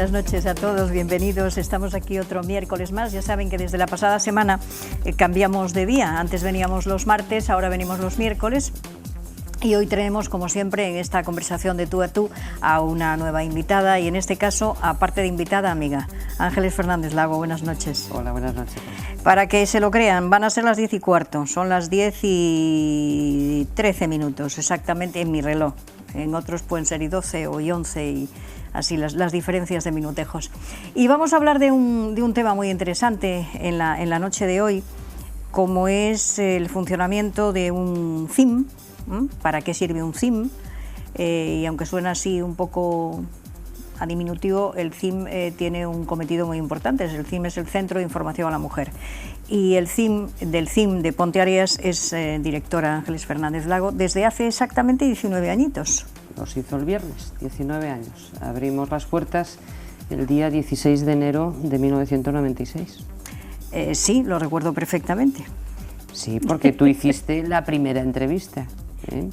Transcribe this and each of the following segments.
buenas noches a todos, bienvenidos. Estamos aquí otro miércoles más. Ya saben que desde la pasada semana cambiamos de día. Antes veníamos los martes, ahora venimos los miércoles. Y hoy tenemos, como siempre, en esta conversación de tú a tú, a una nueva invitada. Y en este caso, aparte de invitada, amiga, Ángeles Fernández Lago. Buenas noches. Hola, buenas noches. Para que se lo crean, van a ser las 10:15. Son las 10:13, exactamente, en mi reloj. En otros pueden ser y 12 o y 11 y así las diferencias de minutejos. Y vamos a hablar de un tema muy interesante en la noche de hoy, como es el funcionamiento de un CIM. ¿Para qué sirve un CIM? Y aunque suena así un poco a diminutivo, el CIM tiene un cometido muy importante. El CIM es el Centro de Información a la Mujer. Y el CIM de Ponteareas es directora Ángeles Fernández Lago desde hace exactamente 19 añitos. Los hizo el viernes, 19 años. Abrimos las puertas el día 16 de enero de 1996. Sí, lo recuerdo perfectamente. Sí, porque tú hiciste la primera entrevista.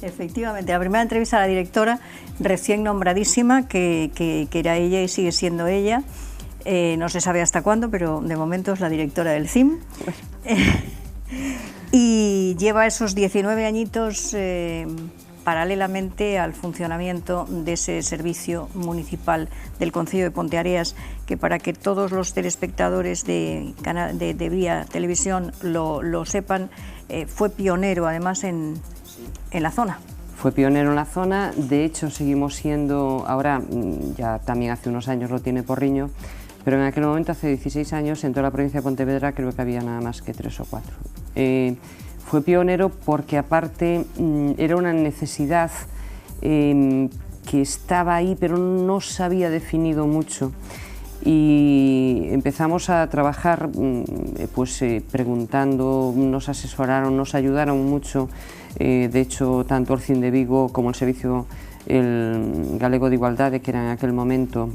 Efectivamente, la primera entrevista a la directora recién nombradísima, que era ella y sigue siendo ella. No se sabe hasta cuándo, pero de momento es la directora del CIM. Y lleva esos 19 añitos paralelamente al funcionamiento de ese servicio municipal del Concello de Ponteareas, que para que todos los telespectadores de Vía Televisión lo sepan, fue pionero además en la zona. Fue pionero en la zona, de hecho seguimos siendo, ahora ya también hace unos años lo tiene Porriño, pero en aquel momento, hace 16 años, en toda la provincia de Pontevedra creo que había nada más que 3 o 4. Fue pionero porque aparte era una necesidad que estaba ahí pero no se había definido mucho. Y empezamos a trabajar preguntando, nos asesoraron, nos ayudaron mucho, de hecho tanto el CIM de Vigo como el Servicio Galego de Igualdade, que era en aquel momento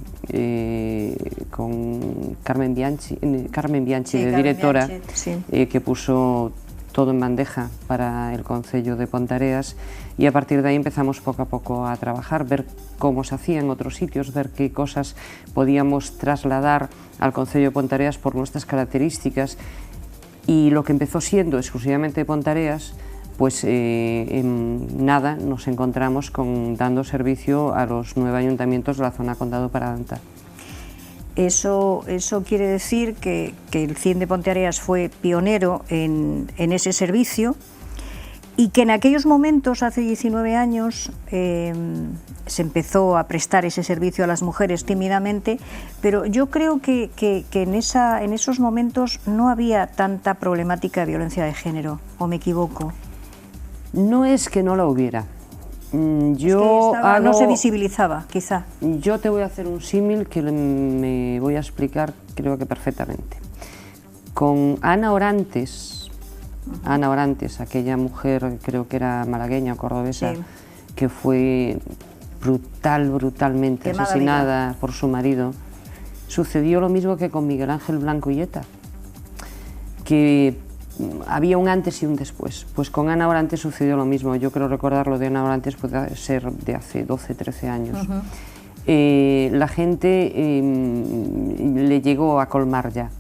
con Carmen Bianchi de directora, sí. Que puso todo en bandeja para el Concello de Ponteareas, y a partir de ahí empezamos poco a poco a trabajar, ver cómo se hacía en otros sitios, ver qué cosas podíamos trasladar al Concello de Ponteareas por nuestras características, y lo que empezó siendo exclusivamente Ponteareas, pues en nada nos encontramos dando servicio a los 9 ayuntamientos de la zona Condado Paradanta. Eso quiere decir que el CIM de Ponteareas fue pionero en ese servicio, y que en aquellos momentos, hace 19 años, se empezó a prestar ese servicio a las mujeres tímidamente, pero yo creo que en esos momentos no había tanta problemática de violencia de género, ¿o me equivoco? No es que no la hubiera. No se visibilizaba, quizá. Yo te voy a hacer un símil que me voy a explicar, creo que perfectamente. Con Ana Orantes, aquella mujer, creo que era malagueña o cordobesa, sí, que fue brutalmente asesinada por su marido, sucedió lo mismo que con Miguel Ángel Blanco Illeta, que había un antes y un después. Pues con Ana Orantes sucedió lo mismo. Yo creo recordar lo de Ana Orantes puede ser de hace 12, 13 años. La gente le llegó a colmar ya.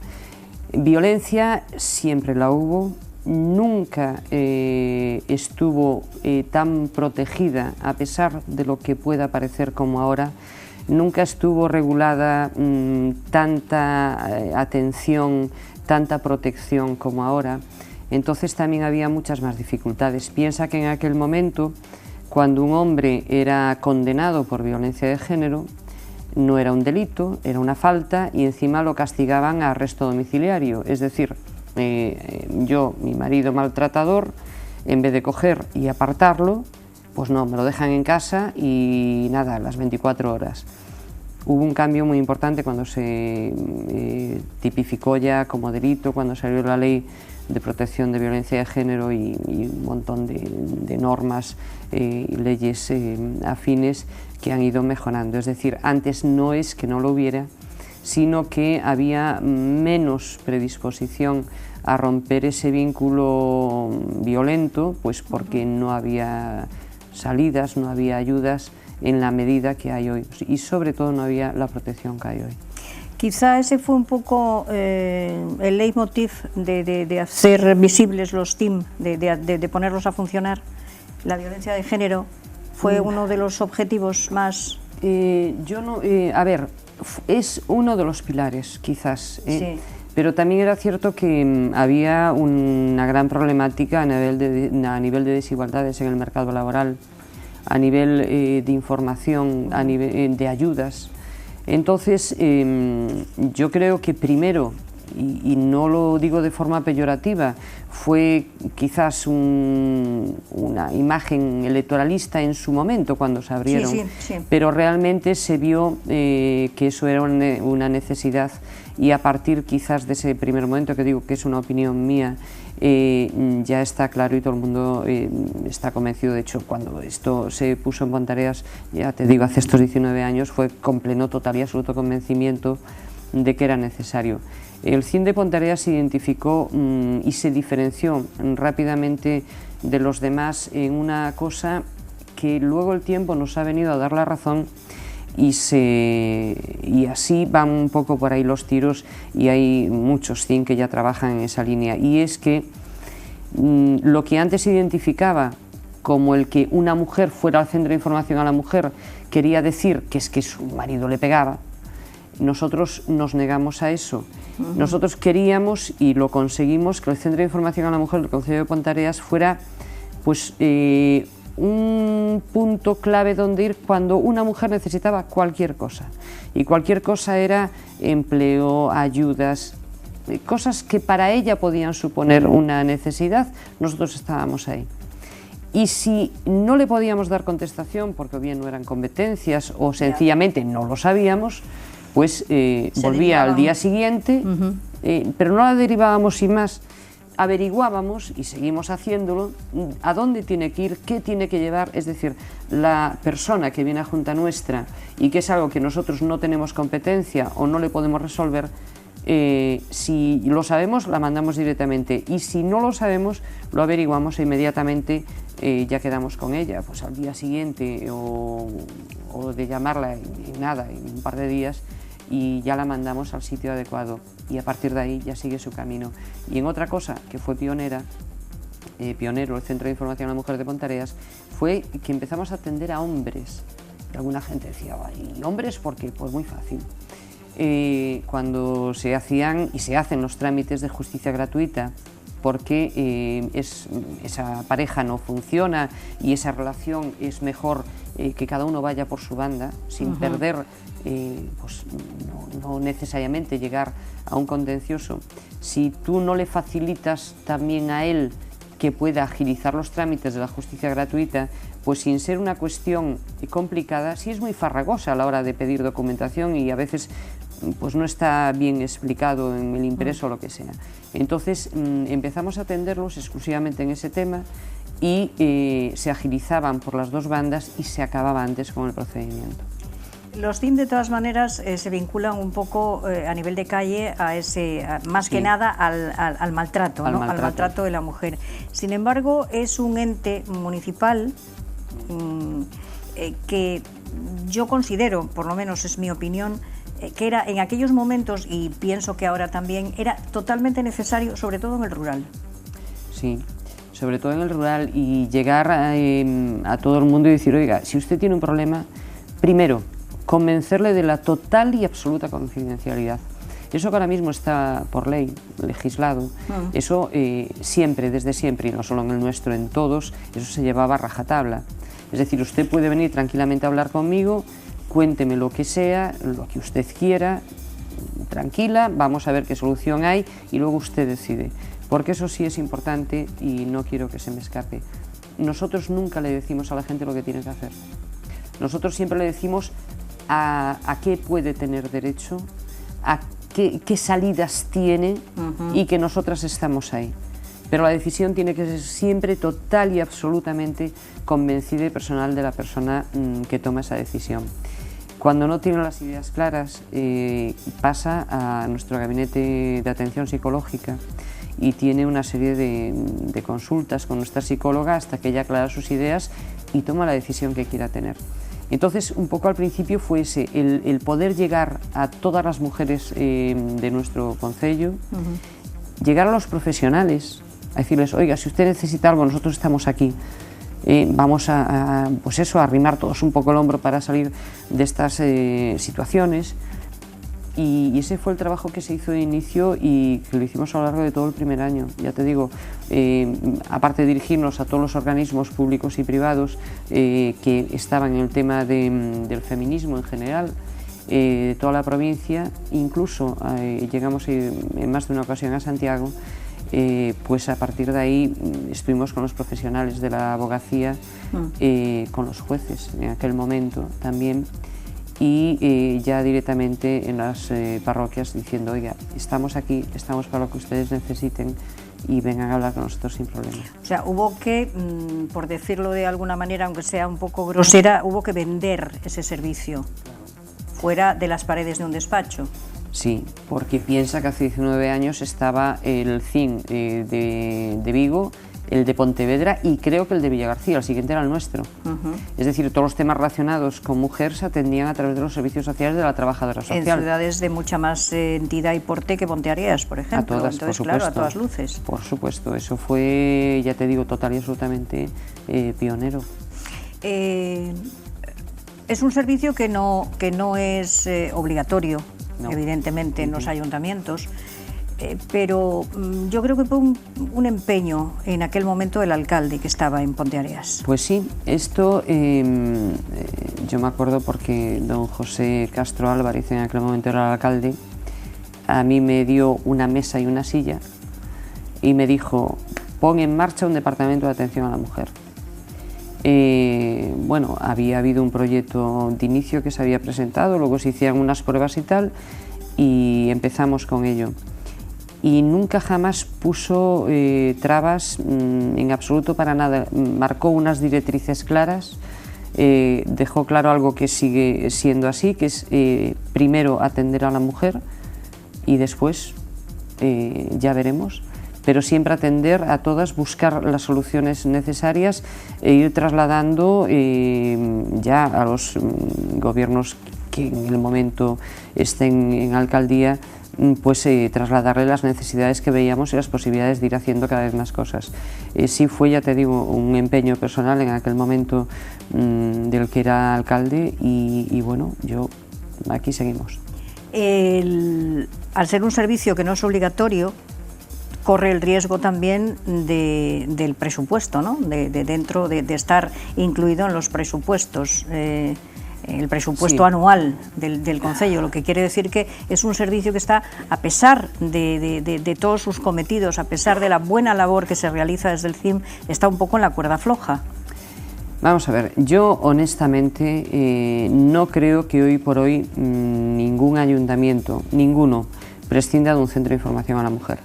Violencia siempre la hubo, nunca estuvo tan protegida, a pesar de lo que pueda parecer como ahora. Nunca estuvo regulada tanta atención, tanta protección como ahora. Entonces también había muchas más dificultades. Piensa que en aquel momento, cuando un hombre era condenado por violencia de género, no era un delito, era una falta, y encima lo castigaban a arresto domiciliario. Es decir, mi marido maltratador, en vez de coger y apartarlo, pues no, me lo dejan en casa y nada, las 24 horas. Hubo un cambio muy importante cuando se tipificó ya como delito, cuando salió la ley de protección de violencia de género y un montón de normas y leyes afines que han ido mejorando. Es decir, antes no es que no lo hubiera, sino que había menos predisposición a romper ese vínculo violento, pues porque no había salidas, no había ayudas en la medida que hay hoy, y sobre todo no había la protección que hay hoy. Quizá ese fue un poco el leitmotiv de hacer visibles los TIM, de ponerlos a funcionar. La violencia de género fue uno de los objetivos más... A ver, es uno de los pilares, quizás, sí. Pero también era cierto que había una gran problemática a nivel de desigualdades en el mercado laboral, a nivel de información, a nivel de ayudas. Entonces, yo creo que primero, y no lo digo de forma peyorativa, fue quizás una imagen electoralista en su momento cuando se abrieron, sí. pero realmente se vio que eso era una necesidad, y a partir quizás de ese primer momento, que digo que es una opinión mía, ya está claro y todo el mundo está convencido. De hecho, cuando esto se puso en Pontareas, ya te digo, hace estos 19 años, fue con pleno, total y absoluto convencimiento de que era necesario. El CIM de Pontareas se identificó y se diferenció rápidamente de los demás en una cosa que luego el tiempo nos ha venido a dar la razón, y así van un poco por ahí los tiros, y hay muchos CIM que ya trabajan en esa línea, y es que lo que antes se identificaba como el que una mujer fuera al centro de información a la mujer quería decir que es que su marido le pegaba. Nosotros nos negamos a eso. Nosotros queríamos, y lo conseguimos, que el Centro de Información a la Mujer del Concello de Pontareas fuera pues, un punto clave donde ir cuando una mujer necesitaba cualquier cosa. Y cualquier cosa era empleo, ayudas, cosas que para ella podían suponer una necesidad. Nosotros estábamos ahí. Y si no le podíamos dar contestación, porque bien no eran competencias o sencillamente no lo sabíamos, pues volvía al día siguiente, pero no la derivábamos sin más, averiguábamos, y seguimos haciéndolo, a dónde tiene que ir, qué tiene que llevar. Es decir, la persona que viene a junta nuestra y que es algo que nosotros no tenemos competencia o no le podemos resolver, si lo sabemos, la mandamos directamente, y si no lo sabemos, lo averiguamos e inmediatamente ya quedamos con ella, pues al día siguiente o de llamarla en nada, en un par de días, y ya la mandamos al sitio adecuado, y a partir de ahí ya sigue su camino. Y en otra cosa que fue pionero el Centro de Información a la Mujer de Pontareas, fue que empezamos a atender a hombres. Y alguna gente decía, ¿y hombres por qué? Pues muy fácil. Cuando se hacían y se hacen los trámites de justicia gratuita, porque esa pareja no funciona y esa relación es mejor que cada uno vaya por su banda, sin perder, pues no necesariamente llegar a un contencioso. Si tú no le facilitas también a él que pueda agilizar los trámites de la justicia gratuita, pues sin ser una cuestión complicada, sí es muy farragosa a la hora de pedir documentación, y a veces pues no está bien explicado en el impreso o lo que sea. Entonces empezamos a atenderlos exclusivamente en ese tema, y se agilizaban por las dos bandas y se acababa antes con el procedimiento. Los TIM, de todas maneras, se vinculan un poco a nivel de calle más que nada al maltrato, al maltrato de la mujer. Sin embargo, es un ente municipal que yo considero, por lo menos es mi opinión, que era en aquellos momentos, y pienso que ahora también, era totalmente necesario, sobre todo en el rural. Sí, sobre todo en el rural, y llegar a todo el mundo y decir, oiga, si usted tiene un problema, primero, convencerle de la total y absoluta confidencialidad. Eso que ahora mismo está por ley, legislado, eso siempre, desde siempre, y no solo en el nuestro, en todos, eso se llevaba a rajatabla. Es decir, usted puede venir tranquilamente a hablar conmigo, cuénteme lo que sea, lo que usted quiera, tranquila, vamos a ver qué solución hay, y luego usted decide. Porque eso sí es importante y no quiero que se me escape. Nosotros nunca le decimos a la gente lo que tiene que hacer. Nosotros siempre le decimos a qué puede tener derecho, a qué salidas tiene, y que nosotras estamos ahí. Pero la decisión tiene que ser siempre total y absolutamente convencida y personal de la persona que toma esa decisión. Cuando no tiene las ideas claras, pasa a nuestro gabinete de atención psicológica y tiene una serie de consultas con nuestra psicóloga hasta que ella aclara sus ideas y toma la decisión que quiera tener. Entonces, un poco al principio fue ese, el poder llegar a todas las mujeres de nuestro concello, llegar a los profesionales, a decirles, oiga, si usted necesita algo, nosotros estamos aquí. Vamos pues eso, a arrimar todos un poco el hombro para salir de estas situaciones. Y ese fue el trabajo que se hizo de inicio y que lo hicimos a lo largo de todo el primer año. Ya te digo, aparte de dirigirnos a todos los organismos públicos y privados que estaban en el tema del feminismo en general, de toda la provincia, incluso llegamos en más de una ocasión a Santiago, pues a partir de ahí estuvimos con los profesionales de la abogacía, con los jueces en aquel momento también, y ya directamente en las parroquias diciendo, oiga, estamos aquí, estamos para lo que ustedes necesiten y vengan a hablar con nosotros sin problema. O sea, hubo que, por decirlo de alguna manera, aunque sea un poco grosera, hubo que vender ese servicio fuera de las paredes de un despacho. Sí, porque piensa que hace 19 años estaba el CIN de Vigo, el de Pontevedra y creo que el de Villagarcía, el siguiente era el nuestro. Es decir, todos los temas relacionados con mujer se atendían a través de los servicios sociales de la trabajadora social. En ciudades de mucha más entidad y porte que Ponteareas, por ejemplo. A todas, entonces, por supuesto, claro, a todas luces. Por supuesto, eso fue, ya te digo, total y absolutamente pionero. Es un servicio que no es obligatorio, no, evidentemente, en los ayuntamientos, pero yo creo que fue un empeño en aquel momento del alcalde que estaba en Ponteareas. Pues sí, esto yo me acuerdo porque don José Castro Álvarez, en aquel momento era el alcalde, a mí me dio una mesa y una silla y me dijo, pon en marcha un departamento de atención a la mujer. Bueno, había habido un proyecto de inicio que se había presentado, luego se hicieron unas pruebas y tal, y empezamos con ello. Y nunca jamás puso trabas en absoluto para nada, marcó unas directrices claras, dejó claro algo que sigue siendo así, que es primero atender a la mujer y después ya veremos, pero siempre atender a todas, buscar las soluciones necesarias e ir trasladando ya a los gobiernos que en el momento estén en alcaldía, pues trasladarle las necesidades que veíamos y las posibilidades de ir haciendo cada vez más cosas. Sí fue, ya te digo, un empeño personal en aquel momento del que era alcalde y bueno, aquí seguimos. Al ser un servicio que no es obligatorio, corre el riesgo también del presupuesto, ¿no? de estar incluido en los presupuestos. El presupuesto anual del concello, lo que quiere decir que es un servicio que está, a pesar de todos sus cometidos, a pesar de la buena labor que se realiza desde el CIM, está un poco en la cuerda floja. Vamos a ver, yo honestamente no creo que hoy por hoy ningún ayuntamiento, ninguno, prescinda de un centro de información a la mujer.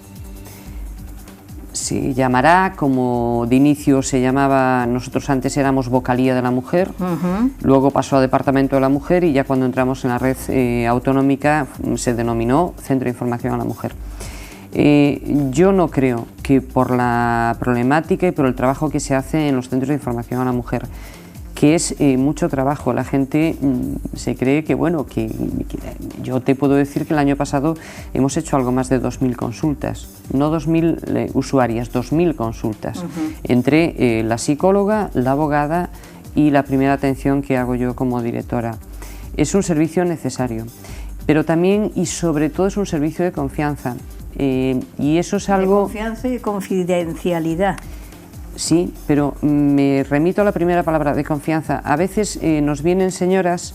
Se llamará, como de inicio se llamaba, nosotros antes éramos Vocalía de la Mujer, luego pasó a Departamento de la Mujer y ya cuando entramos en la red autonómica se denominó Centro de Información a la Mujer. Yo no creo que por la problemática y por el trabajo que se hace en los centros de información a la mujer, que es mucho trabajo, la gente se cree que, bueno, que yo te puedo decir que el año pasado hemos hecho algo más de 2.000 consultas, no 2.000 usuarias, 2.000 consultas, entre la psicóloga, la abogada y la primera atención que hago yo como directora. Es un servicio necesario, pero también y sobre todo es un servicio de confianza, y eso es algo... De confianza y confidencialidad. Sí, pero me remito a la primera palabra, de confianza. A veces nos vienen señoras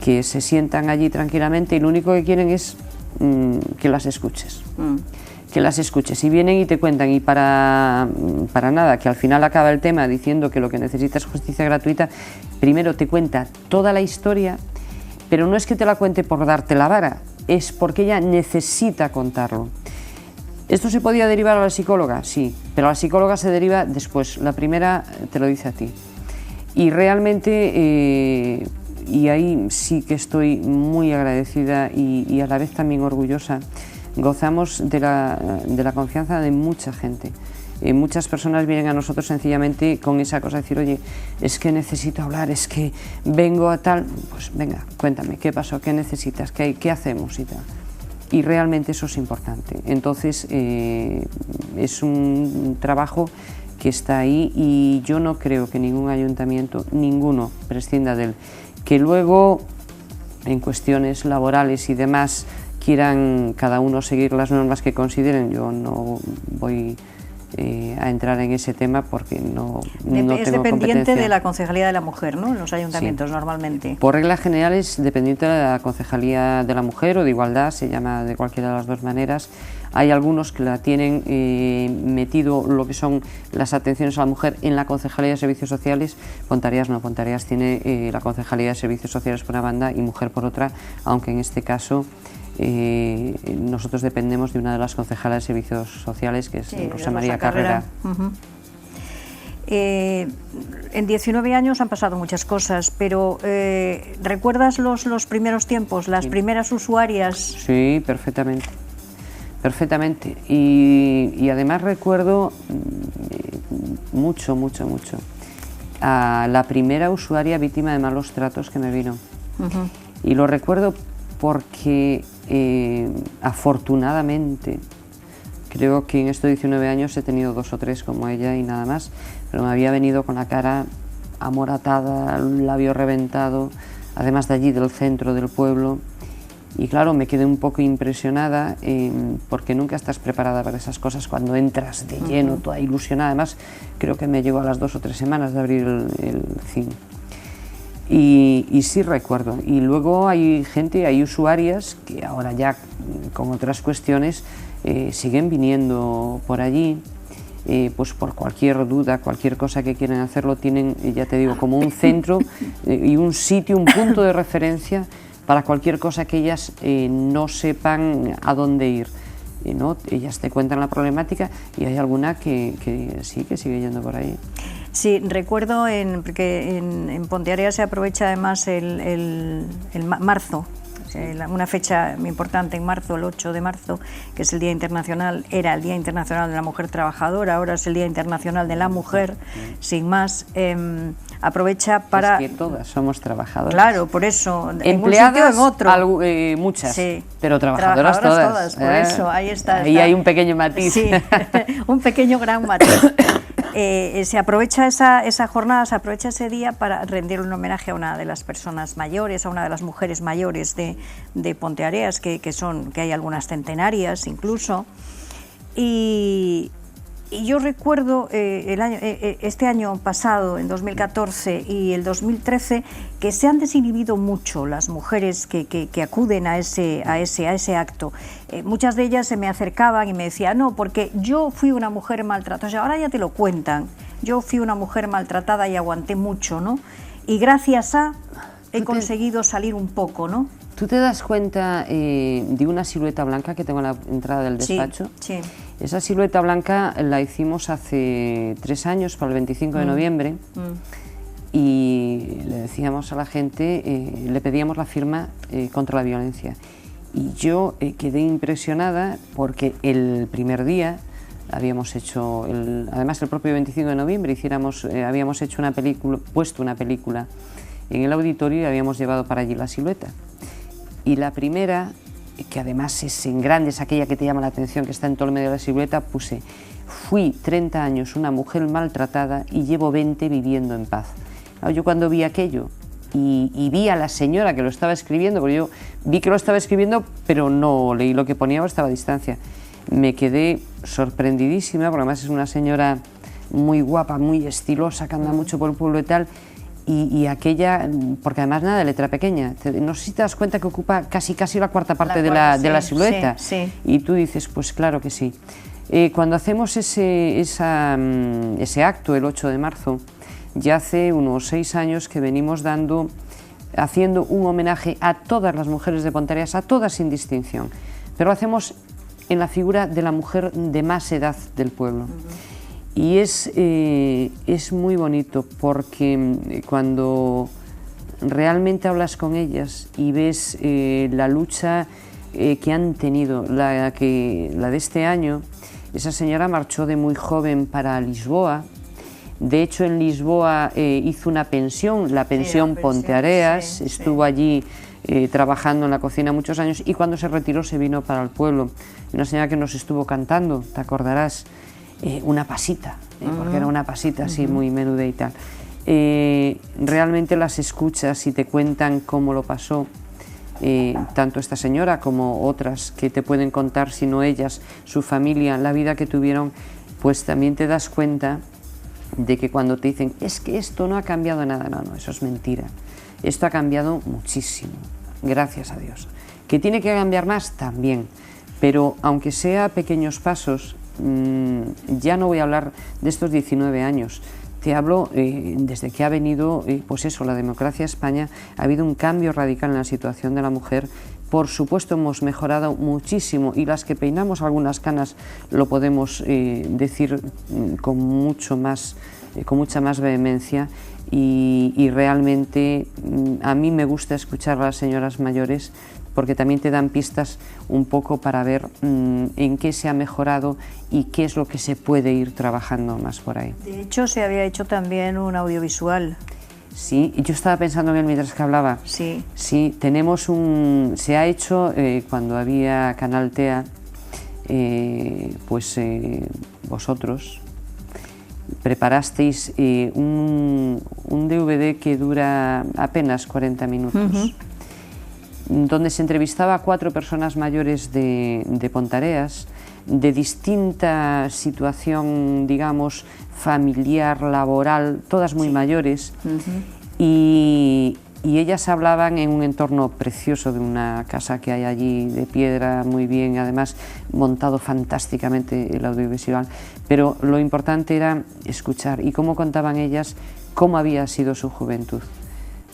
que se sientan allí tranquilamente y lo único que quieren es que las escuches. Que las escuches. Y vienen y te cuentan, y para nada, que al final acaba el tema diciendo que lo que necesita es justicia gratuita, primero te cuenta toda la historia, pero no es que te la cuente por darte la vara, es porque ella necesita contarlo. ¿Esto se podía derivar a la psicóloga? Sí, pero a la psicóloga se deriva después, la primera te lo dice a ti. Y realmente, y ahí sí que estoy muy agradecida y a la vez también orgullosa gozamos de la confianza de mucha gente. Muchas personas vienen a nosotros sencillamente con esa cosa de decir, oye, es que necesito hablar, es que vengo a tal, pues venga, cuéntame, ¿qué pasó? ¿Qué necesitas? ¿Qué hacemos? Y tal. Y realmente eso es importante. Entonces, es un trabajo que está ahí y yo no creo que ningún ayuntamiento, ninguno, prescinda de él. Que luego, en cuestiones laborales y demás, quieran cada uno seguir las normas que consideren, yo no voy a entrar en ese tema porque no tengo Es dependiente competencia. de la Concejalía de la Mujer, ¿no?, en los ayuntamientos, sí, normalmente. Por regla general es dependiente de la Concejalía de la Mujer o de Igualdad, se llama de cualquiera de las dos maneras. Hay algunos que la tienen metido lo que son las atenciones a la mujer en la Concejalía de Servicios Sociales. Pontareas no, Pontareas tiene la Concejalía de Servicios Sociales por una banda y Mujer por otra, aunque en este caso nosotros dependemos de una de las concejalas de Servicios Sociales, que es Rosa María Carrera. En 19 años han pasado muchas cosas, pero ¿recuerdas los primeros tiempos, las primeras usuarias? Sí, perfectamente. Perfectamente. Y además recuerdo mucho a la primera usuaria víctima de malos tratos que me vino. Y lo recuerdo porque afortunadamente, creo que en estos 19 años he tenido 2 o 3 como ella y nada más, pero me había venido con la cara amoratada, el labio reventado, además de allí del centro del pueblo. Y claro, me quedé un poco impresionada porque nunca estás preparada para esas cosas cuando entras de lleno, toda ilusionada. Además, creo que me llegó a las 2 o 3 semanas de abrir el CIN. Y sí recuerdo. Y luego hay gente, hay usuarias que ahora ya con otras cuestiones siguen viniendo por allí. Pues por cualquier duda, cualquier cosa que quieran hacerlo, tienen, ya te digo, como un centro y un sitio, un punto de referencia para cualquier cosa que ellas no sepan a dónde ir, ¿no? Ellas te cuentan la problemática y hay alguna que sí, que sigue yendo por ahí. Sí, recuerdo porque en Ponteareas se aprovecha además el marzo, una fecha muy importante en marzo, el 8 de marzo, que es el Día Internacional, era el Día Internacional de la Mujer Trabajadora, ahora es el Día Internacional de la Mujer, sin más. Aprovecha para... Es que todas somos trabajadoras. Claro, por eso, empleadas, en un sitio o en otro. Muchas, sí, pero trabajadoras todas. Por eso, ahí está. Ahí hay un pequeño matiz. Sí, un pequeño gran matiz. Se aprovecha esa jornada, se aprovecha ese día para rendir un homenaje a una de las personas mayores, a una de las mujeres mayores de Ponteareas, que hay algunas centenarias incluso. Y yo recuerdo este año pasado, en 2014 y el 2013, que se han desinhibido mucho las mujeres que acuden a ese acto. Muchas de ellas se me acercaban y me decían, no, porque yo fui una mujer maltratada, o sea, ahora ya te lo cuentan, yo fui una mujer maltratada y aguanté mucho, ¿no? Y gracias a he conseguido salir un poco, ¿no? ¿Tú te das cuenta de una silueta blanca que tengo en la entrada del despacho? Sí, sí. Esa silueta blanca la hicimos hace 3 años, para el 25 de noviembre, y le decíamos a la gente, le pedíamos la firma contra la violencia. Y yo quedé impresionada porque el primer día habíamos hecho, además el propio 25 de noviembre, habíamos hecho puesto una película en el auditorio y habíamos llevado para allí la silueta. Y la primera, que además es en grande, es aquella que te llama la atención, que está en todo el medio de la silueta, puse: fui 30 años una mujer maltratada y llevo 20 viviendo en paz. Yo cuando vi aquello y vi a la señora que lo estaba escribiendo, porque yo vi que lo estaba escribiendo, pero no leí lo que ponía, estaba a distancia, me quedé sorprendidísima, porque además es una señora muy guapa, muy estilosa, que anda mucho por el pueblo y tal. Y aquella, porque además nada de letra pequeña, no sé si te das cuenta que ocupa casi la cuarta parte de la silueta. Sí. Y tú dices, pues claro que sí. Cuando hacemos ese acto, el 8 de marzo, ya hace unos 6 años que venimos haciendo un homenaje a todas las mujeres de Ponteareas, a todas sin distinción, pero lo hacemos en la figura de la mujer de más edad del pueblo. Y es muy bonito porque cuando realmente hablas con ellas y ves la lucha que han tenido. La de este año, esa señora marchó de muy joven para Lisboa. De hecho, en Lisboa hizo una pensión, la pensión Ponteareas, estuvo allí trabajando en la cocina muchos años, y cuando se retiró se vino para el pueblo. Una señora que nos estuvo cantando, te acordarás, una pasita, porque era una pasita así muy menuda y tal. Realmente las escuchas y te cuentan cómo lo pasó, tanto esta señora como otras que te pueden contar, si no ellas, su familia, la vida que tuvieron, pues también te das cuenta de que cuando te dicen es que esto no ha cambiado nada, no, eso es mentira. Esto ha cambiado muchísimo, gracias a Dios. ¿Que tiene que cambiar más? También, pero aunque sea pequeños pasos, ya no voy a hablar de estos 19 años, te hablo desde que ha venido, pues eso, la democracia a España, ha habido un cambio radical en la situación de la mujer. Por supuesto hemos mejorado muchísimo, y las que peinamos algunas canas lo podemos decir con mucha más vehemencia, y realmente a mí me gusta escuchar a las señoras mayores porque también te dan pistas un poco para ver en qué se ha mejorado y qué es lo que se puede ir trabajando más por ahí. De hecho, se había hecho también un audiovisual. Sí, yo estaba pensando en él mientras que hablaba. Sí. Sí, tenemos se ha hecho cuando había Canal TEA, vosotros preparasteis un DVD que dura apenas 40 minutos, donde se entrevistaba a 4 personas mayores de Pontareas, de distinta situación, digamos, familiar, laboral, todas muy mayores, y ellas hablaban en un entorno precioso de una casa que hay allí de piedra, muy bien, además montado fantásticamente el audiovisual, pero lo importante era escuchar y cómo contaban ellas cómo había sido su juventud.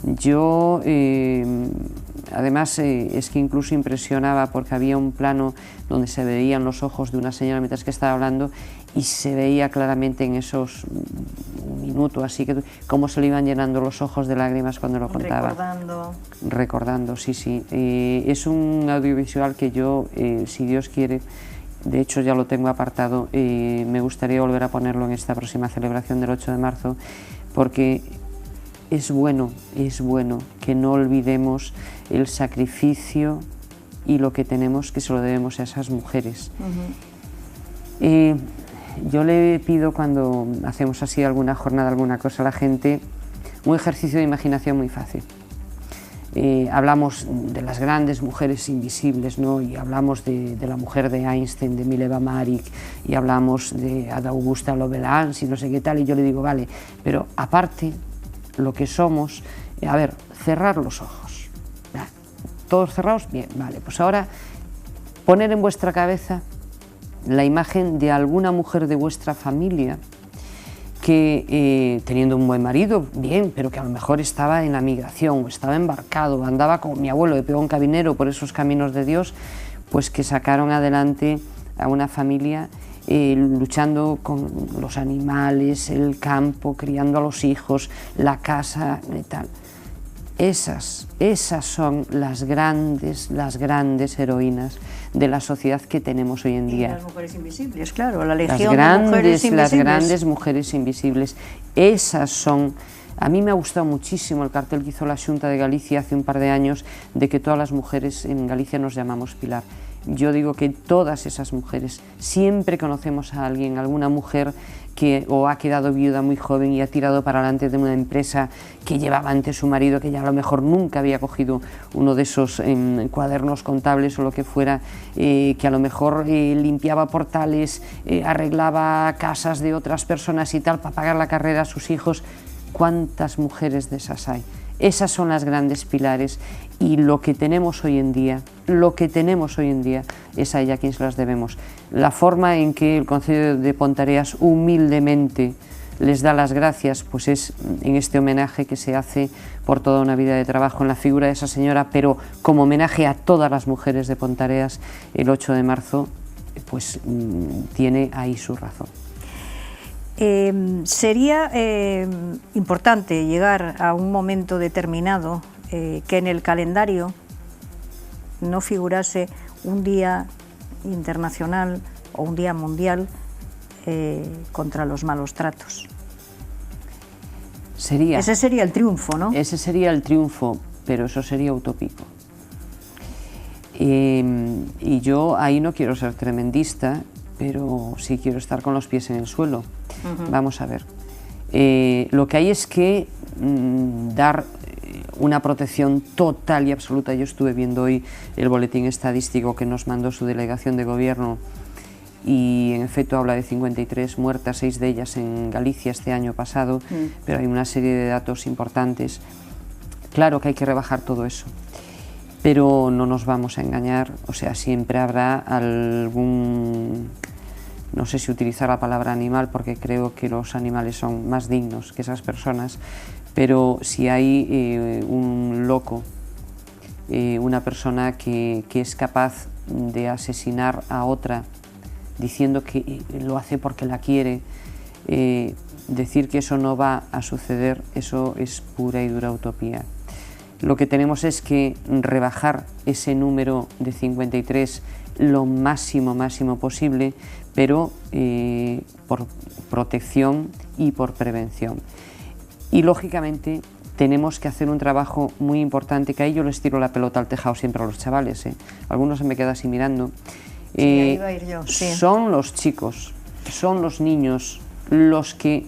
Yo, además, es que incluso impresionaba porque había un plano donde se veían los ojos de una señora mientras que estaba hablando, y se veía claramente en esos minutos así que cómo se le iban llenando los ojos de lágrimas cuando lo contaba. Recordando, sí, sí. Es un audiovisual que yo, si Dios quiere, de hecho ya lo tengo apartado, me gustaría volver a ponerlo en esta próxima celebración del 8 de marzo, porque es bueno que no olvidemos el sacrificio y lo que tenemos, que se lo debemos a esas mujeres. Yo le pido, cuando hacemos así alguna jornada, alguna cosa a la gente, un ejercicio de imaginación muy fácil. Hablamos de las grandes mujeres invisibles, ¿no? Y hablamos de la mujer de Einstein, de Mileva Maric, y hablamos de Augusta Lovelace y no sé qué tal, y yo le digo, vale, pero aparte, lo que somos, a ver, cerrar los ojos. ¿Todos cerrados? Bien, vale, pues ahora poner en vuestra cabeza la imagen de alguna mujer de vuestra familia que, teniendo un buen marido, bien, pero que a lo mejor estaba en la migración, o estaba embarcado, andaba como mi abuelo de peón cabinero por esos caminos de Dios, pues que sacaron adelante a una familia luchando con los animales, el campo, criando a los hijos, la casa y tal. Esas son las grandes heroínas de la sociedad que tenemos hoy en día. Y las mujeres invisibles, claro, la legión de mujeres invisibles. Las grandes mujeres invisibles, esas son. A mí me ha gustado muchísimo el cartel que hizo la Xunta de Galicia hace un par de años, de que todas las mujeres en Galicia nos llamamos Pilar. Yo digo que todas esas mujeres, siempre conocemos a alguien, alguna mujer que o ha quedado viuda muy joven y ha tirado para adelante de una empresa que llevaba antes su marido, que ya a lo mejor nunca había cogido uno de esos cuadernos contables o lo que fuera, que a lo mejor limpiaba portales, arreglaba casas de otras personas y tal para pagar la carrera a sus hijos. ¿Cuántas mujeres de esas hay? Esas son las grandes pilares, y lo que tenemos hoy en día, es a ella a quien se las debemos. La forma en que el Concello de Pontareas humildemente les da las gracias, pues es en este homenaje que se hace por toda una vida de trabajo en la figura de esa señora, pero como homenaje a todas las mujeres de Pontareas, el 8 de marzo, pues tiene ahí su razón. Sería importante llegar a un momento determinado que en el calendario no figurase un día internacional o un día mundial contra los malos tratos. Ese sería el triunfo, ¿no? Ese sería el triunfo, pero eso sería utópico. Y yo ahí no quiero ser tremendista, pero sí quiero estar con los pies en el suelo. Vamos a ver. Lo que hay es que dar una protección total y absoluta. Yo estuve viendo hoy el boletín estadístico que nos mandó su delegación de gobierno y en efecto habla de 53 muertas, 6 de ellas en Galicia este año pasado, pero hay una serie de datos importantes. Claro que hay que rebajar todo eso, pero no nos vamos a engañar, o sea, siempre habrá algún, no sé si utilizar la palabra animal, porque creo que los animales son más dignos que esas personas, pero si hay un loco, una persona que es capaz de asesinar a otra, diciendo que lo hace porque la quiere, decir que eso no va a suceder, eso es pura y dura utopía. Lo que tenemos es que rebajar ese número de 53 lo máximo posible, pero por protección y por prevención. Y lógicamente tenemos que hacer un trabajo muy importante, que ahí yo les tiro la pelota al tejado siempre a los chavales, Algunos se me quedan así mirando. Sí, ahí iba a ir yo, sí. Son los chicos, son los niños los que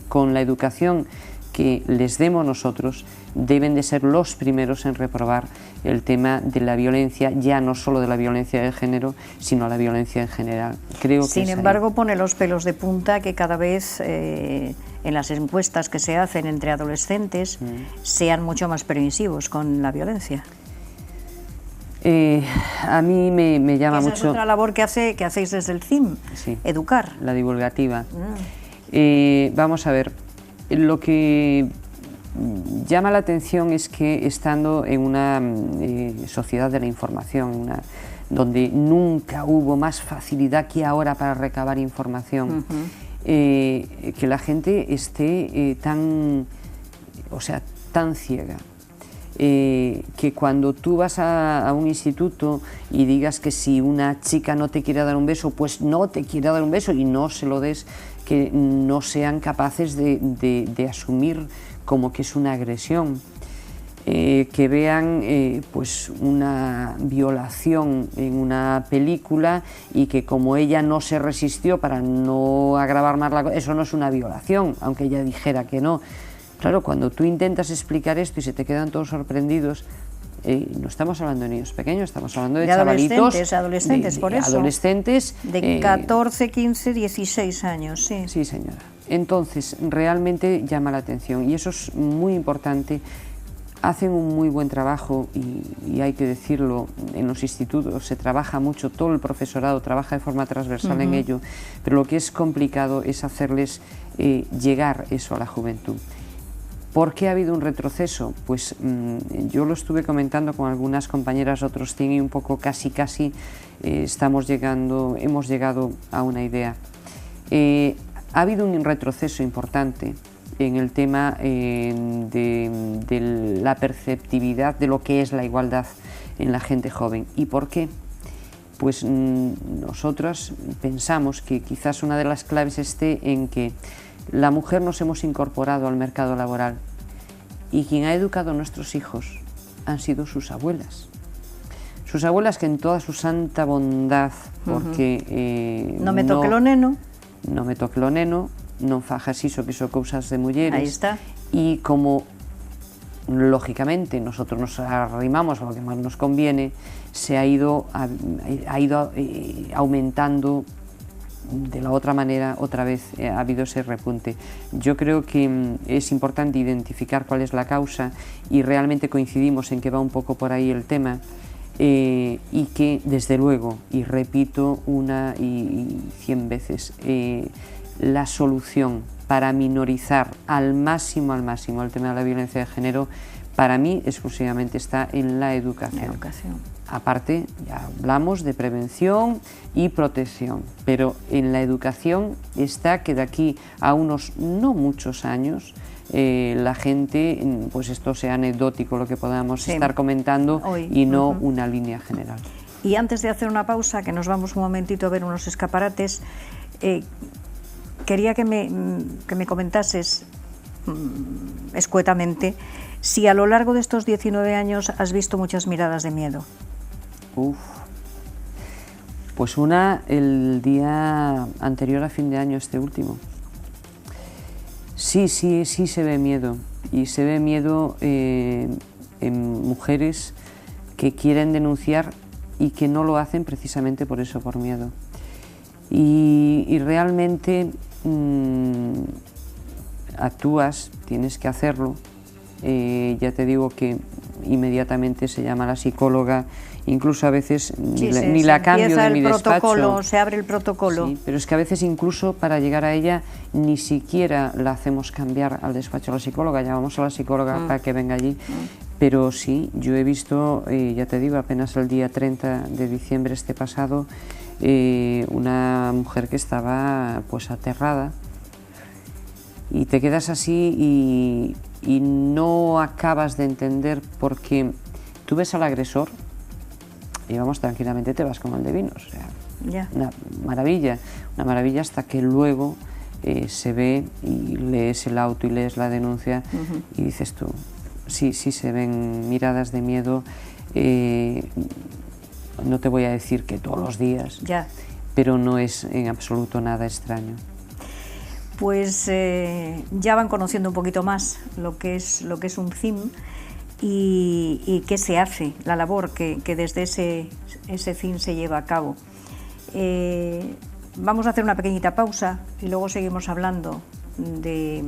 con la educación que les demos nosotros deben de ser los primeros en reprobar el tema de la violencia, ya no solo de la violencia de género, sino la violencia en general. Creo que sin embargo, pone los pelos de punta que cada vez en las encuestas que se hacen entre adolescentes sean mucho más permisivos con la violencia. A mí me llama mucho... Esa es otra labor que hacéis desde el CIM, sí, educar. La divulgativa. Vamos a ver, lo que llama la atención es que estando en una sociedad de la información, donde nunca hubo más facilidad que ahora para recabar información, que la gente esté tan ciega. Que cuando tú vas a un instituto y digas que si una chica no te quiere dar un beso, pues no te quiere dar un beso y no se lo des, que no sean capaces de asumir como que es una agresión, que vean pues una violación en una película y que como ella no se resistió para no agravar más la cosa, eso no es una violación, aunque ella dijera que no. Claro, cuando tú intentas explicar esto y se te quedan todos sorprendidos, no estamos hablando de niños pequeños, estamos hablando de chavalitos, adolescentes, por eso. Adolescentes de 14, 15, 16 años, sí. Sí, señora. Entonces, realmente llama la atención y eso es muy importante. Hacen un muy buen trabajo y hay que decirlo, en los institutos se trabaja mucho, todo el profesorado trabaja de forma transversal en ello, pero lo que es complicado es hacerles llegar eso a la juventud. ¿Por qué ha habido un retroceso? Pues yo lo estuve comentando con algunas compañeras, otros tienen un poco casi hemos llegado a una idea. Ha habido un retroceso importante en el tema de la perceptividad de lo que es la igualdad en la gente joven. ¿Y por qué? Pues nosotros pensamos que quizás una de las claves esté en que la mujer nos hemos incorporado al mercado laboral y quien ha educado a nuestros hijos han sido sus abuelas. Sus abuelas que en toda su santa bondad, porque... no me toque lo neno. No me toque lo neno, non fajas iso que son cousas de mulleres. Ahí está. Y como lógicamente nosotros nos arrimamos a lo que más nos conviene, se ha ido aumentando de la otra manera, otra vez ha habido ese repunte. Yo creo que es importante identificar cuál es la causa y realmente coincidimos en que va un poco por ahí el tema y que desde luego, y repito una y 100 veces, la solución para minorizar al máximo el tema de la violencia de género para mí exclusivamente está en la educación. Aparte, ya hablamos de prevención y protección, pero en la educación está que de aquí a unos no muchos años la gente, pues esto sea anecdótico lo que podamos estar comentando y no una línea general. Y antes de hacer una pausa, que nos vamos un momentito a ver unos escaparates, quería que me comentases escuetamente si a lo largo de estos 19 años has visto muchas miradas de miedo. Pues una el día anterior a fin de año, este último. Sí se ve miedo, y se ve miedo en mujeres que quieren denunciar y que no lo hacen precisamente por eso, por miedo. Y realmente actúas, tienes que hacerlo. Ya te digo que inmediatamente se llama a la psicóloga, incluso a veces ni la cambio de mi despacho. Se abre el protocolo. Sí, pero es que a veces incluso para llegar a ella ni siquiera la hacemos cambiar al despacho a la psicóloga, llamamos a la psicóloga para que venga allí. Pero sí, yo he visto, ya te digo, apenas el día 30 de diciembre este pasado, una mujer que estaba pues aterrada, y te quedas así y no acabas de entender, porque tú ves al agresor y vamos, tranquilamente te vas como el de vinos, o sea, una maravilla hasta que luego se ve y lees el auto y lees la denuncia y dices tú, sí se ven miradas de miedo, no te voy a decir que todos los días, pero no es en absoluto nada extraño. Pues ya van conociendo un poquito más lo que es un CIM y qué se hace, la labor que desde ese CIM se lleva a cabo. Vamos a hacer una pequeñita pausa y luego seguimos hablando de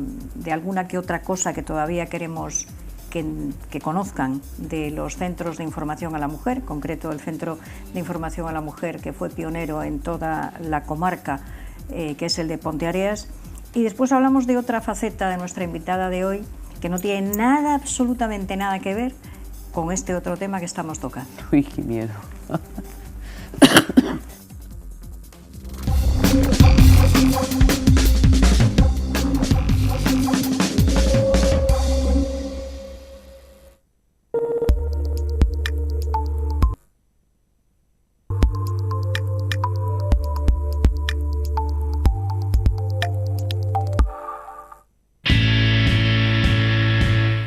alguna que otra cosa que todavía queremos que conozcan de los centros de información a la mujer, en concreto el Centro de Información a la Mujer, que fue pionero en toda la comarca, que es el de Ponteareas. Y después hablamos de otra faceta de nuestra invitada de hoy, que no tiene nada, absolutamente nada que ver con este otro tema que estamos tocando. Uy, qué miedo.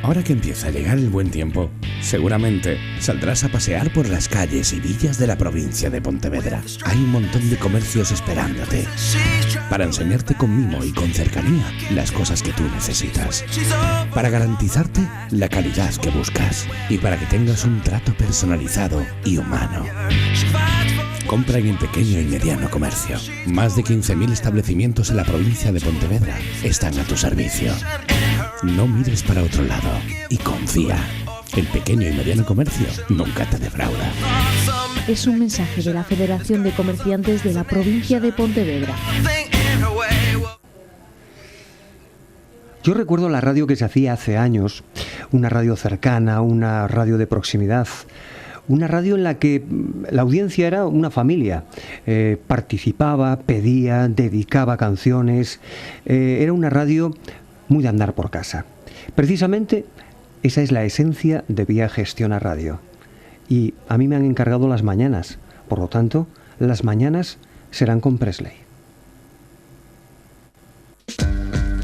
Ahora que empieza a llegar el buen tiempo, seguramente saldrás a pasear por las calles y villas de la provincia de Pontevedra. Hay un montón de comercios esperándote para enseñarte con mimo y con cercanía las cosas que tú necesitas, para garantizarte la calidad que buscas y para que tengas un trato personalizado y humano. Compra en el pequeño y mediano comercio. Más de 15.000 establecimientos en la provincia de Pontevedra están a tu servicio. No mires para otro lado y confía. El pequeño y mediano comercio nunca te defrauda. Es un mensaje de la Federación de Comerciantes de la provincia de Pontevedra. Yo recuerdo la radio que se hacía hace años, una radio cercana, una radio de proximidad, una radio en la que la audiencia era una familia, participaba, pedía, dedicaba canciones, era una radio muy de andar por casa. Precisamente esa es la esencia de Vía Gestiona Radio. Y a mí me han encargado las mañanas, por lo tanto, las mañanas serán con Presley.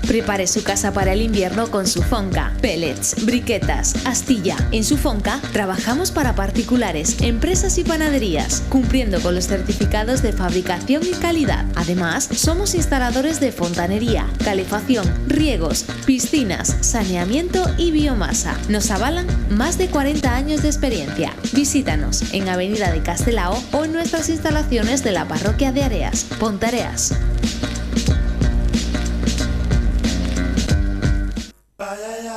Prepare su casa para el invierno con Sufonca. Pellets, briquetas, astilla. En Sufonca trabajamos para particulares, empresas y panaderías, cumpliendo con los certificados de fabricación y calidad. Además, somos instaladores de fontanería, calefacción, riegos, piscinas, saneamiento y biomasa. Nos avalan más de 40 años de experiencia. Visítanos en Avenida de Castelao o en nuestras instalaciones de la parroquia de Areas, Pontareas.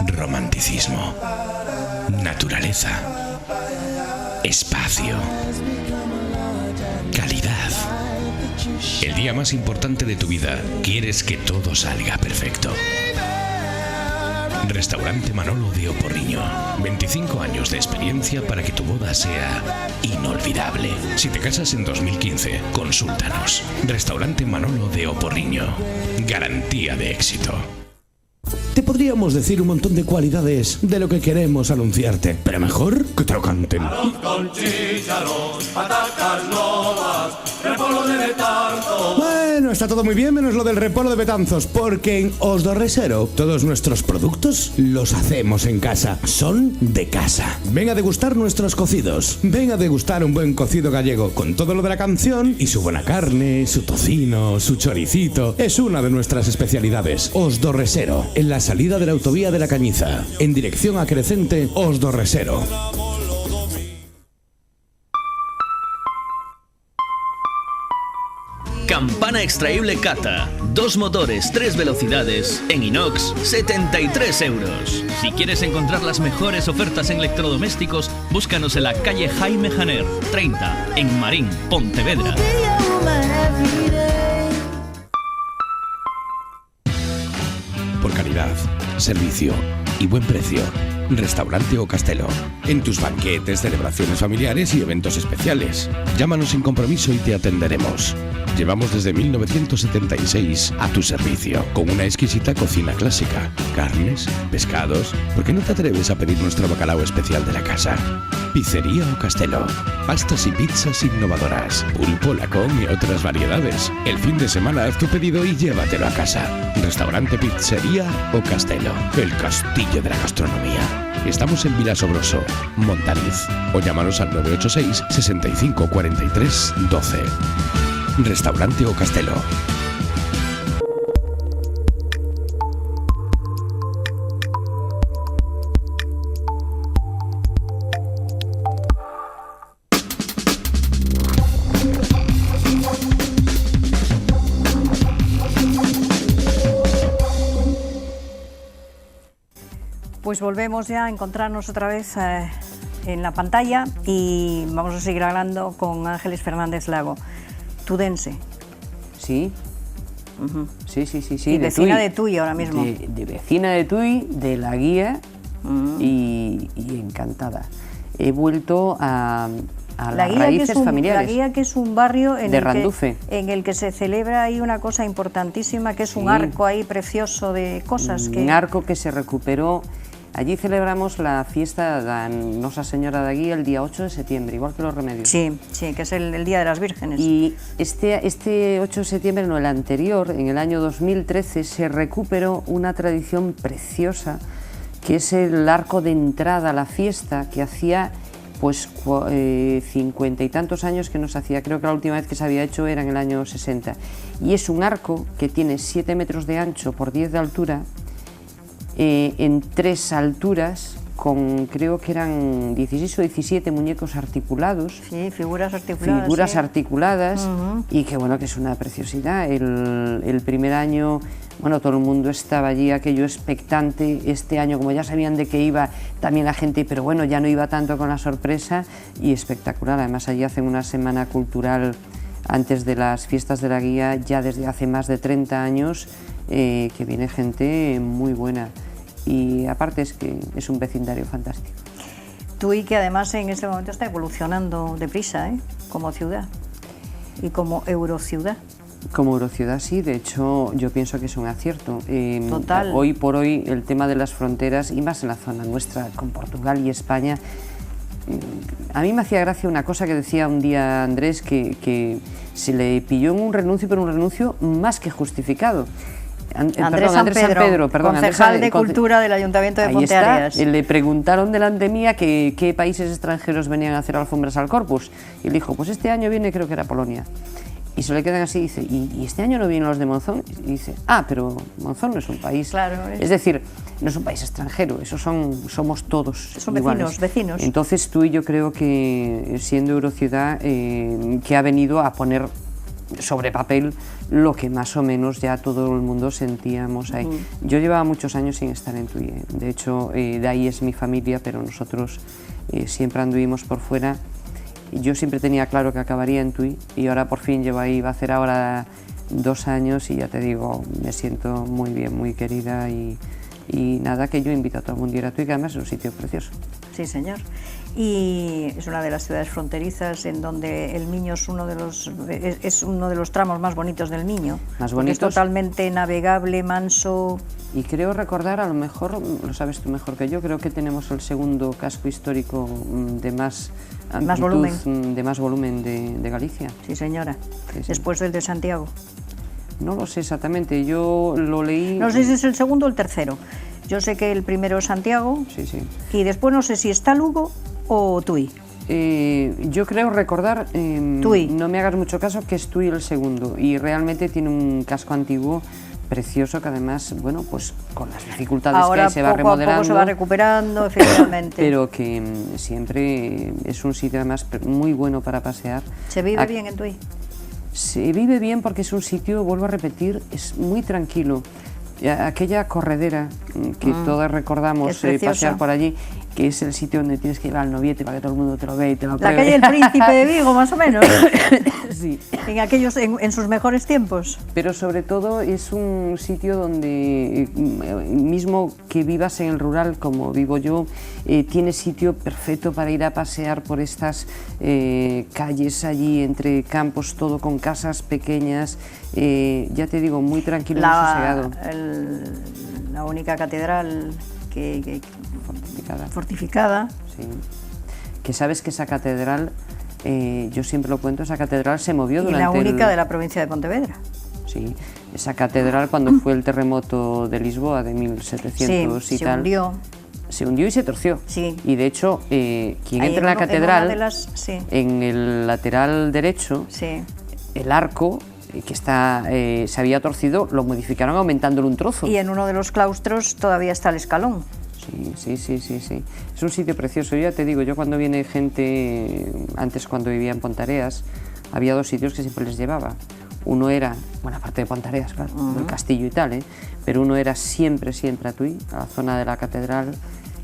Romanticismo, naturaleza, espacio, calidad. El día más importante de tu vida, quieres que todo salga perfecto. Restaurante Manolo de Oporriño. 25 años de experiencia para que tu boda sea inolvidable. Si te casas en 2015, consúltanos. Restaurante Manolo de Oporriño. Garantía de éxito. te podríamos decir un montón de cualidades de lo que queremos anunciarte, pero mejor que te lo canten. Arroz con chícharos, patacas novas, repolo de Betanzos. Bueno, está todo muy bien menos lo del repolo de Betanzos, porque en Os do Resero todos nuestros productos los hacemos en casa, son de casa. Ven a degustar nuestros cocidos, ven a degustar un buen cocido gallego con todo lo de la canción y su buena carne, su tocino, su choricito. Es una de nuestras especialidades. Os do Resero, en la salida de la autovía de la Cañiza, en dirección a Crecente, Os do Resero. Campana extraíble Cata. 2 motores, 3 velocidades. En inox, 73 euros. Si quieres encontrar las mejores ofertas en electrodomésticos, búscanos en la calle Jaime Janer, 30, en Marín, Pontevedra. Por calidad, servicio y buen precio. Restaurante O Castelo. En tus banquetes, celebraciones familiares y eventos especiales. Llámanos sin compromiso y te atenderemos. Llevamos desde 1976 a tu servicio, con una exquisita cocina clásica. Carnes, pescados. ¿Por qué no te atreves a pedir nuestro bacalao especial de la casa? Pizzería O Castelo. Pastas y pizzas innovadoras. Pulpo, lacón y otras variedades. El fin de semana haz tu pedido y llévatelo a casa. Restaurante Pizzería O Castelo. El castillo de la gastronomía. Estamos en Vilasobroso, Montariz. O llámanos al 986 65 43 12. Restaurante O Castelo. Pues volvemos ya a encontrarnos otra vez en la pantalla y vamos a seguir hablando con Ángeles Fernández Lago, tudense. Sí. Sí. Y vecina de Tui ahora mismo. De vecina de Tui, de la Guía y encantada. He vuelto a las raíces familiares. La Guía, que es un barrio en el que se celebra ahí una cosa importantísima, que es un arco ahí precioso de cosas. Un arco que se recuperó. Allí celebramos la fiesta de Nosa Señora da Guía el día 8 de septiembre, igual que los Remedios. Sí, que es el Día de las Vírgenes. Y este 8 de septiembre, no, el anterior, en el año 2013, se recuperó una tradición preciosa, que es el arco de entrada a la fiesta, que hacía pues 50 y tantos años que no se hacía. Creo que la última vez que se había hecho era en el año 60. Y es un arco que tiene 7 metros de ancho por 10 de altura, en 3 alturas, con creo que eran 16 o 17 muñecos articulados. Sí, figuras articuladas. Figuras articuladas, y que bueno, que es una preciosidad. El primer año, bueno, todo el mundo estaba allí, aquello expectante. Este año, como ya sabían de qué iba, también la gente, pero bueno, ya no iba tanto con la sorpresa, y espectacular. Además, allí hacen una semana cultural antes de las fiestas de la Guía, ya desde hace más de 30 años, que viene gente muy buena. Y aparte es que es un vecindario fantástico. Tui, que además en este momento está evolucionando deprisa, como ciudad y como eurociudad. Como eurociudad, sí, de hecho yo pienso que es un acierto. Total. Hoy por hoy el tema de las fronteras, y más en la zona nuestra, con Portugal y España, a mí me hacía gracia una cosa que decía un día Andrés, que se le pilló en un renuncio, pero un renuncio más que justificado. Andrés San Pedro, concejal de Cultura del Ayuntamiento de Ponteareas. Le preguntaron delante mía que qué países extranjeros venían a hacer alfombras al Corpus, y él dijo, pues este año viene, creo que era Polonia. Y se le quedan así y dice, ¿y este año no vienen los de Monzón? Y dice, pero Monzón no es un país. Claro, es decir, no es un país extranjero, somos todos son iguales. Vecinos. Entonces tú y yo creo que, siendo Eurociudad, que ha venido a poner sobre papel lo que más o menos ya todo el mundo sentíamos ahí. Yo llevaba muchos años sin estar en Tui, de hecho de ahí es mi familia, pero nosotros siempre anduvimos por fuera. Yo siempre tenía claro que acabaría en Tui, y ahora por fin llevo ahí, va a hacer ahora 2 años, y ya te digo, me siento muy bien, muy querida, y nada, que yo invito a todo el mundo a ir a Tui, que además es un sitio precioso. Sí, señor. y es una de las ciudades fronterizas en donde el Miño es uno de los tramos más bonitos del Miño. Más bonitos. Es totalmente navegable, manso. Y creo recordar, a lo mejor, lo sabes tú mejor que yo, creo que tenemos el segundo casco histórico de más amplitud, de más volumen de Galicia. Sí, señora. Sí, sí. Después del de Santiago. No lo sé exactamente, yo lo leí... No sé si es el segundo o el tercero. Yo sé que el primero es Santiago. Sí, sí. Y después no sé si está Lugo o Tui. Yo creo recordar, Tui. no me hagas mucho caso, que es Tui el segundo, y realmente tiene un casco antiguo precioso que además, bueno, pues con las dificultades ahora que hay se va remodelando. Ahora poco se va recuperando, efectivamente. Pero que siempre es un sitio además muy bueno para pasear. ¿Se vive bien en Tui? Se vive bien porque es un sitio, vuelvo a repetir, es muy tranquilo. Aquella corredera que todas recordamos pasear por allí, que es el sitio donde tienes que llevar al noviete para que todo el mundo te lo vea y te lo apruebe. La calle del Príncipe de Vigo, más o menos. Sí. En sus mejores tiempos. Pero sobre todo es un sitio donde, mismo que vivas en el rural como vivo yo, tiene sitio perfecto para ir a pasear por estas calles allí entre campos, todo con casas pequeñas, ya te digo, muy tranquilo y sosegado. La única catedral fortificada. Sí. Que sabes que esa catedral, yo siempre lo cuento, esa catedral se movió durante... Y la única de la provincia de Pontevedra. Sí, esa catedral cuando fue el terremoto de Lisboa de 1700 sí, y tal... Se hundió y se torció. Sí. Y de hecho, quien entra en la catedral, sí. en el lateral derecho, sí. el arco que se había torcido, lo modificaron aumentándolo un trozo. Y en uno de los claustros todavía está el escalón. Sí. Es un sitio precioso. Yo ya te digo, yo cuando viene gente, antes cuando vivía en Pontareas, había dos sitios que siempre les llevaba. Uno era, bueno, aparte de Pontareas, claro, el castillo y tal, pero uno era siempre a Tui, a la zona de la catedral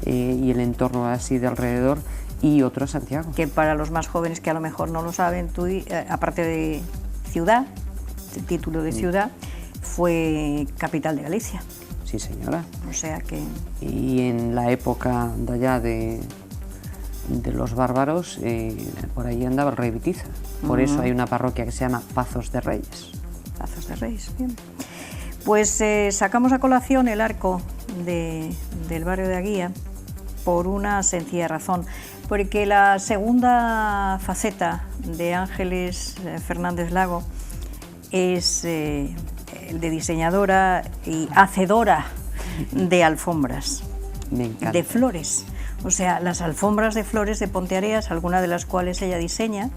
y el entorno así de alrededor, y otro a Santiago. Que para los más jóvenes que a lo mejor no lo saben, Tui, aparte de ciudad, el título de ciudad, fue capital de Galicia. Sí, señora. O sea que... Y en la época de allá de los bárbaros, por ahí andaba el rey Vitiza. Por eso hay una parroquia que se llama Pazos de Reyes. Pazos de Reyes, bien. Pues sacamos a colación el arco del barrio de Aguía por una sencilla razón, porque la segunda faceta de Ángeles Fernández Lago es el de diseñadora y hacedora de alfombras, Me encanta. de flores. O sea, las alfombras de flores de Ponteareas, algunas de las cuales ella diseña,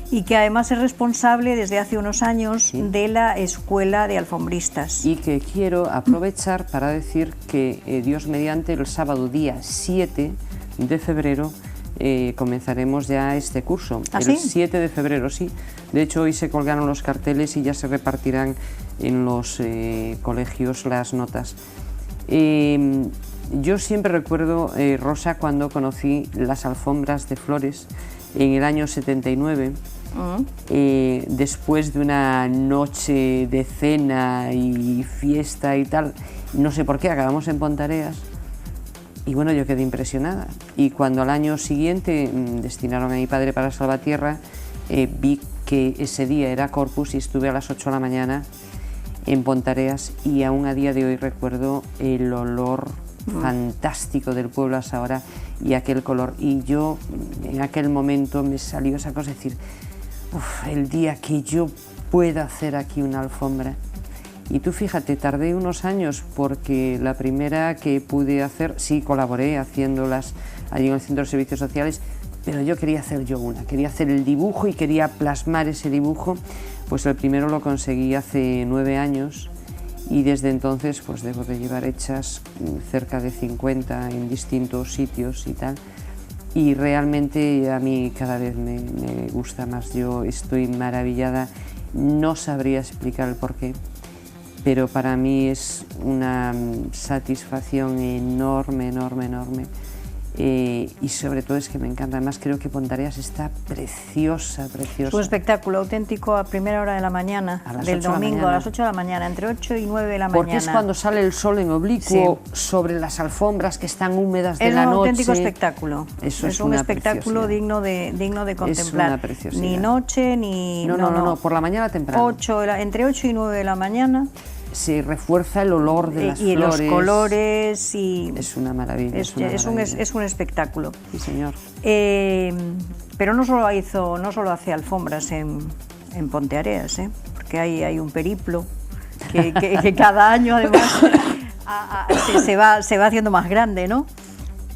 y que además es responsable desde hace unos años de la Escuela de Alfombristas. Y que quiero aprovechar para decir que Dios mediante, el sábado día 7 de febrero comenzaremos ya este curso. ¿Ah, el sí? 7 de febrero, sí. De hecho, hoy se colgaron los carteles y ya se repartirán en los colegios las notas. Yo siempre recuerdo, Rosa, cuando conocí las alfombras de flores en el año 79, después de una noche de cena y fiesta y tal, no sé por qué, acabamos en Pontareas, y bueno, yo quedé impresionada. Y cuando al año siguiente destinaron a mi padre para Salvatierra, vi que ese día era Corpus y estuve a las 8 de la mañana en Pontareas, y aún a día de hoy recuerdo el olor fantástico del pueblo hasta ahora y aquel color. Y yo en aquel momento me salió esa cosa de decir, el día que yo pueda hacer aquí una alfombra. Y tú fíjate, tardé unos años porque la primera que pude hacer, sí colaboré haciéndolas allí en el Centro de Servicios Sociales, pero yo quería hacer yo una, quería hacer el dibujo y quería plasmar ese dibujo. Pues el primero lo conseguí hace 9 años y desde entonces pues debo de llevar hechas cerca de 50 en distintos sitios y tal. Y realmente a mí cada vez me gusta más, yo estoy maravillada, no sabría explicar el porqué, pero para mí es una satisfacción enorme y sobre todo es que me encanta, además creo que Pontareas está preciosa, preciosa. Es un espectáculo auténtico a primera hora de la mañana, del domingo a las 8 de la mañana, entre 8 y 9 de la mañana. Porque es cuando sale el sol en oblicuo sobre las alfombras que están húmedas de la noche. Es un auténtico espectáculo. Eso es un espectáculo digno de contemplar. Es una preciosidad. Ni noche, ni... No, por la mañana temprano. Entre 8 y 9 de la mañana. Se refuerza el olor de las flores. Y los colores. Es una maravilla. Es un espectáculo. Sí, señor. Pero no solo hace alfombras en Ponteareas, porque hay un periplo que cada año además se va haciendo más grande, ¿no?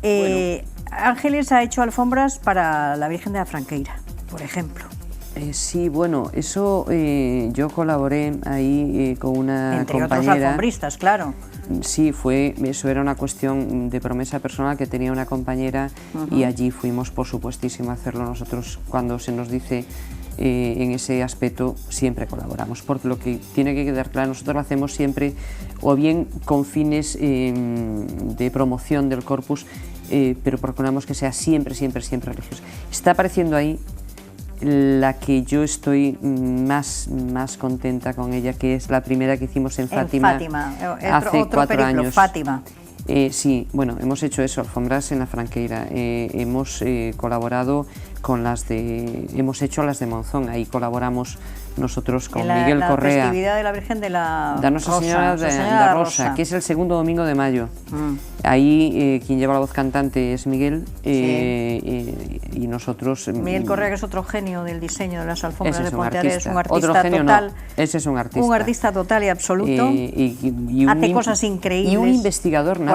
Bueno. Ángeles ha hecho alfombras para la Virgen de la Franqueira, por ejemplo. Sí, bueno, eso yo colaboré ahí con una entre compañera. Entre otros alfombristas, claro. Sí, eso era una cuestión de promesa personal que tenía una compañera y allí fuimos, por supuestísimo, a hacerlo. Nosotros, cuando se nos dice en ese aspecto, siempre colaboramos, porque lo que tiene que quedar claro, nosotros lo hacemos siempre o bien con fines de promoción del corpus, pero procuramos que sea siempre religioso. Está apareciendo ahí la que yo estoy más contenta con ella, que es la primera que hicimos en Fátima, hace 4 años. Fátima. Sí, bueno, hemos hecho eso, alfombras en la Franqueira, hemos colaborado con hemos hecho las de Monzón, ahí colaboramos nosotros con Miguel Correa. La festividad de la Virgen de la Nuestra Señora de la Rosa, que es el segundo domingo de mayo. Ahí quien lleva la voz cantante es Miguel, y nosotros... Miguel Correa, que es otro genio del diseño de las alfombras de Ponteareas, es un artista otro genio, total. No, ese es un artista. Un artista total y absoluto. Hace cosas increíbles. Y un investigador nato.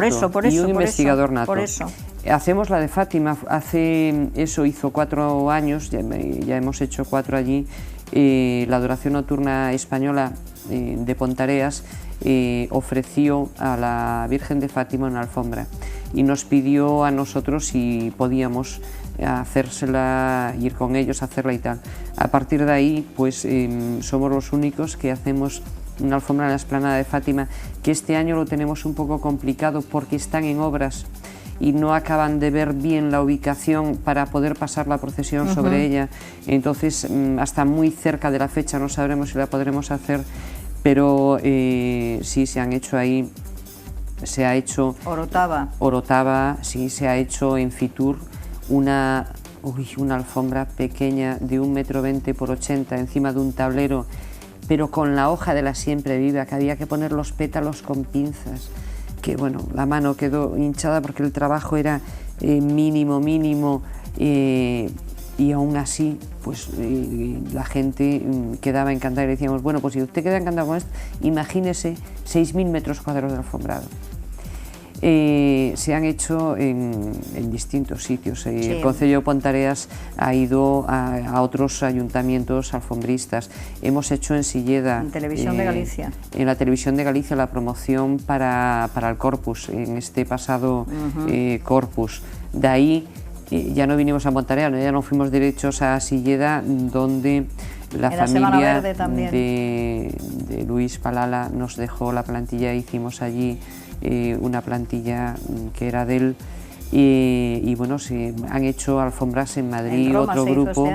Por eso. Hacemos la de Fátima, hizo 4 años, ya hemos hecho 4 allí. La Adoración Nocturna Española de Pontareas ofreció a la Virgen de Fátima una alfombra y nos pidió a nosotros si podíamos hacérsela, ir con ellos a hacerla y tal. A partir de ahí, pues somos los únicos que hacemos una alfombra en la Explanada de Fátima, que este año lo tenemos un poco complicado porque están en obras y no acaban de ver bien la ubicación para poder pasar la procesión sobre ella, entonces hasta muy cerca de la fecha no sabremos si la podremos hacer, pero sí, se han hecho ahí, se ha hecho Orotava, sí, se ha hecho en Fitur una alfombra pequeña de 1,20 m por 80 encima de un tablero, pero con la hoja de la siempre viva, que había que poner los pétalos con pinzas, que bueno, la mano quedó hinchada porque el trabajo era mínimo, y aún así pues la gente quedaba encantada y le decíamos, bueno, pues si usted queda encantado con esto, imagínese 6.000 metros cuadrados de alfombrado. Se han hecho en distintos sitios. Sí. El Concello de Pontareas ha ido a otros ayuntamientos alfombristas. Hemos hecho en Silleda, en Televisión de Galicia. En la Televisión de Galicia, la promoción para el Corpus, en este pasado Corpus. De ahí ya no vinimos a Pontareas, ya no fuimos derechos a Silleda, donde la familia de Luis Palala nos dejó la plantilla, hicimos allí una plantilla que era de él, y bueno, se han hecho alfombras en Madrid, otro grupo.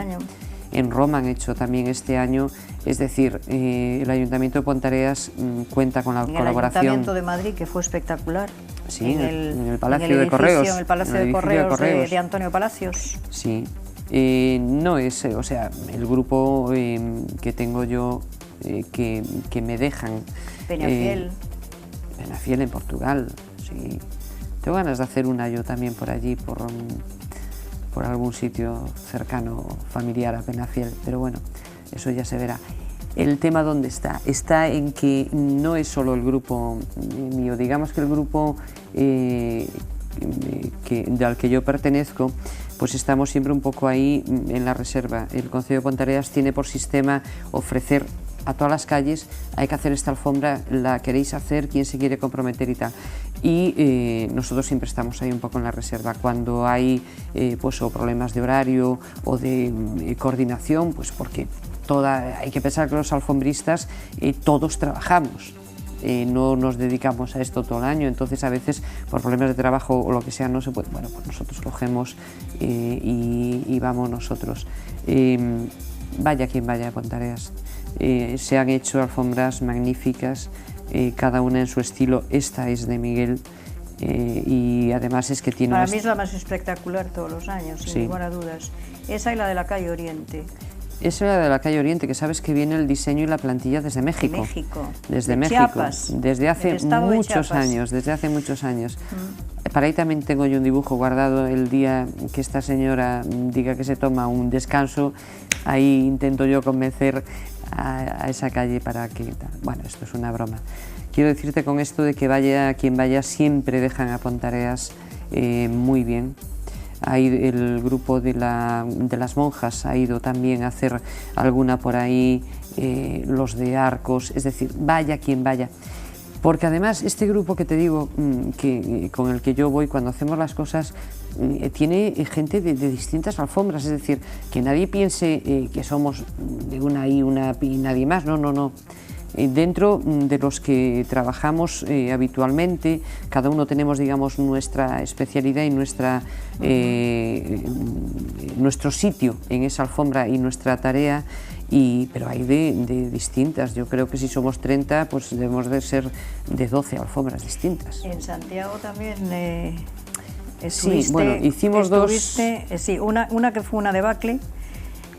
En Roma han hecho también este año, es decir, el Ayuntamiento de Pontareas cuenta con la colaboración. El Ayuntamiento de Madrid, que fue espectacular. Sí, en el Palacio de Correos. En el Palacio de Correos de Antonio Palacios. Sí, no es, o sea, el grupo que tengo yo, que me dejan. Peñafiel. Peñafiel en Portugal, sí. Tengo ganas de hacer una yo también por allí, por algún sitio cercano, familiar a Peñafiel, pero bueno, eso ya se verá. El tema, ¿dónde está? Está en que no es solo el grupo mío, digamos que el grupo al que yo pertenezco, pues estamos siempre un poco ahí en la reserva. El Concello de Pontareas tiene por sistema ofrecer a todas las calles, hay que hacer esta alfombra, la queréis hacer, quién se quiere comprometer y tal. Y nosotros siempre estamos ahí un poco en la reserva. Cuando hay pues, o problemas de horario o de coordinación, pues porque hay que pensar que los alfombristas todos trabajamos. no nos dedicamos a esto todo el año, entonces a veces por problemas de trabajo o lo que sea no se puede, bueno, pues nosotros cogemos y vamos nosotros. Vaya quien vaya a Pontareas, se han hecho alfombras magníficas, cada una en su estilo. Esta es de Miguel, y además es que tiene... Para mí es la más espectacular todos los años, sin lugar a dudas. Esa y la de la calle Oriente. Esa era de la calle Oriente, que sabes que viene el diseño y la plantilla desde México. Desde México, Chiapas, desde hace muchos años. Para ahí también tengo yo un dibujo guardado. El día que esta señora diga que se toma un descanso, ahí intento yo convencer a esa calle para que... Bueno, esto es una broma. Quiero decirte con esto de que vaya quien vaya, siempre dejan a Pontareas muy bien. Ahí el grupo de las monjas ha ido también a hacer alguna por ahí, los de Arcos, es decir, vaya quien vaya. Porque además este grupo que te digo, con el que yo voy cuando hacemos las cosas, tiene gente de distintas alfombras, es decir, que nadie piense que somos de una y nadie más, no. Dentro de los que trabajamos habitualmente, cada uno tenemos, digamos, nuestra especialidad y nuestro sitio en esa alfombra y nuestra tarea, pero hay de distintas. Yo creo que si somos 30, pues debemos de ser de 12 alfombras distintas. En Santiago también sí, bueno, hicimos dos. Sí, una que fue una debacle.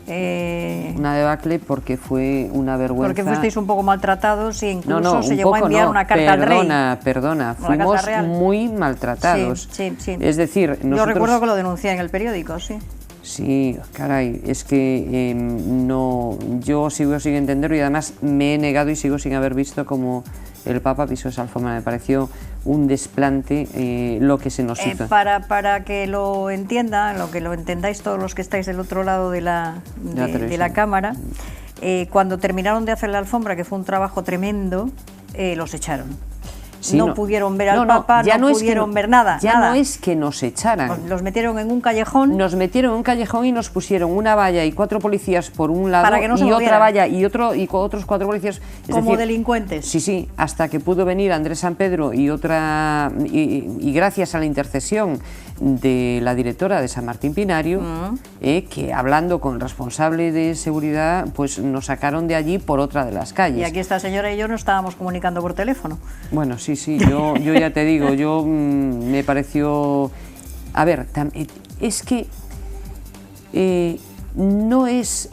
Una debacle porque fue una vergüenza. Porque fuisteis un poco maltratados e incluso se llegó a enviar una carta al rey. Perdona, fuimos muy maltratados. Sí. Es decir, nosotros... Yo recuerdo que lo denuncié en el periódico, sí. Sí, caray, es que no, yo sigo sin entenderlo y además me he negado y sigo sin haber visto cómo el Papa pisó esa alfombra. Me pareció un desplante lo que se nos hizo. Para que lo entiendan, lo que lo entendáis todos los que estáis del otro lado de la cámara, cuando terminaron de hacer la alfombra, que fue un trabajo tremendo, los echaron. Sí, no pudieron ver al Papa, no pudieron ver nada. No es que nos echaran. Los metieron en un callejón. Nos metieron en un callejón y nos pusieron una valla y 4 policías por un lado para que no y otra valla y otros 4 policías. Es como decir, delincuentes. Sí, hasta que pudo venir Andrés San Pedro y gracias a la intercesión de la directora de San Martín Pinario, que hablando con el responsable de seguridad, pues nos sacaron de allí por otra de las calles. Y aquí esta señora y yo nos estábamos comunicando por teléfono. Bueno, sí, yo ya te digo, me pareció... A ver, es que no es...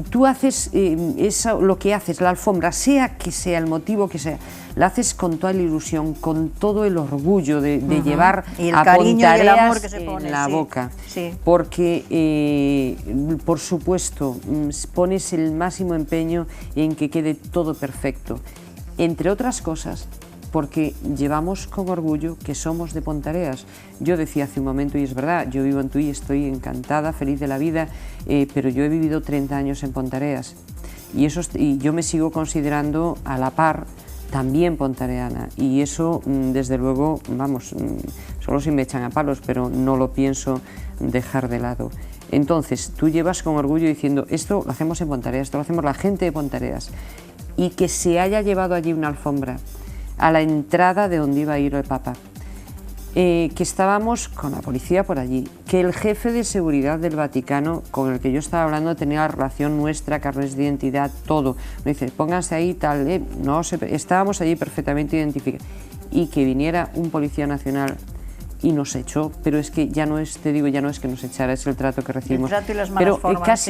tú haces eso, lo que haces, la alfombra, sea que sea el motivo que sea, la haces con toda la ilusión, con todo el orgullo de llevar y el a cariño y el amor que se Pontareas pone en la boca. Sí. Porque, por supuesto, pones el máximo empeño en que quede todo perfecto. Entre otras cosas, porque llevamos con orgullo que somos de Pontareas. Yo decía hace un momento, y es verdad, yo vivo en Tui, estoy encantada, feliz de la vida, pero yo he vivido 30 años en Pontareas y yo me sigo considerando a la par también pontareana, y eso desde luego, vamos, solo si me echan a palos, pero no lo pienso dejar de lado. Entonces, tú llevas con orgullo diciendo, esto lo hacemos en Pontareas, esto lo hacemos la gente de Pontareas, y que se haya llevado allí una alfombra a la entrada de donde iba a ir el Papa, que estábamos con la policía por allí, que el jefe de seguridad del Vaticano, con el que yo estaba hablando, tenía la relación nuestra, carnes de identidad, todo. Me dice, pónganse ahí, tal, no sé, estábamos allí perfectamente identificados. Y que viniera un policía nacional y nos echó, pero es que ya no es, te digo, ya no es que nos echara, es el trato que recibimos. El trato y las malas pero formas,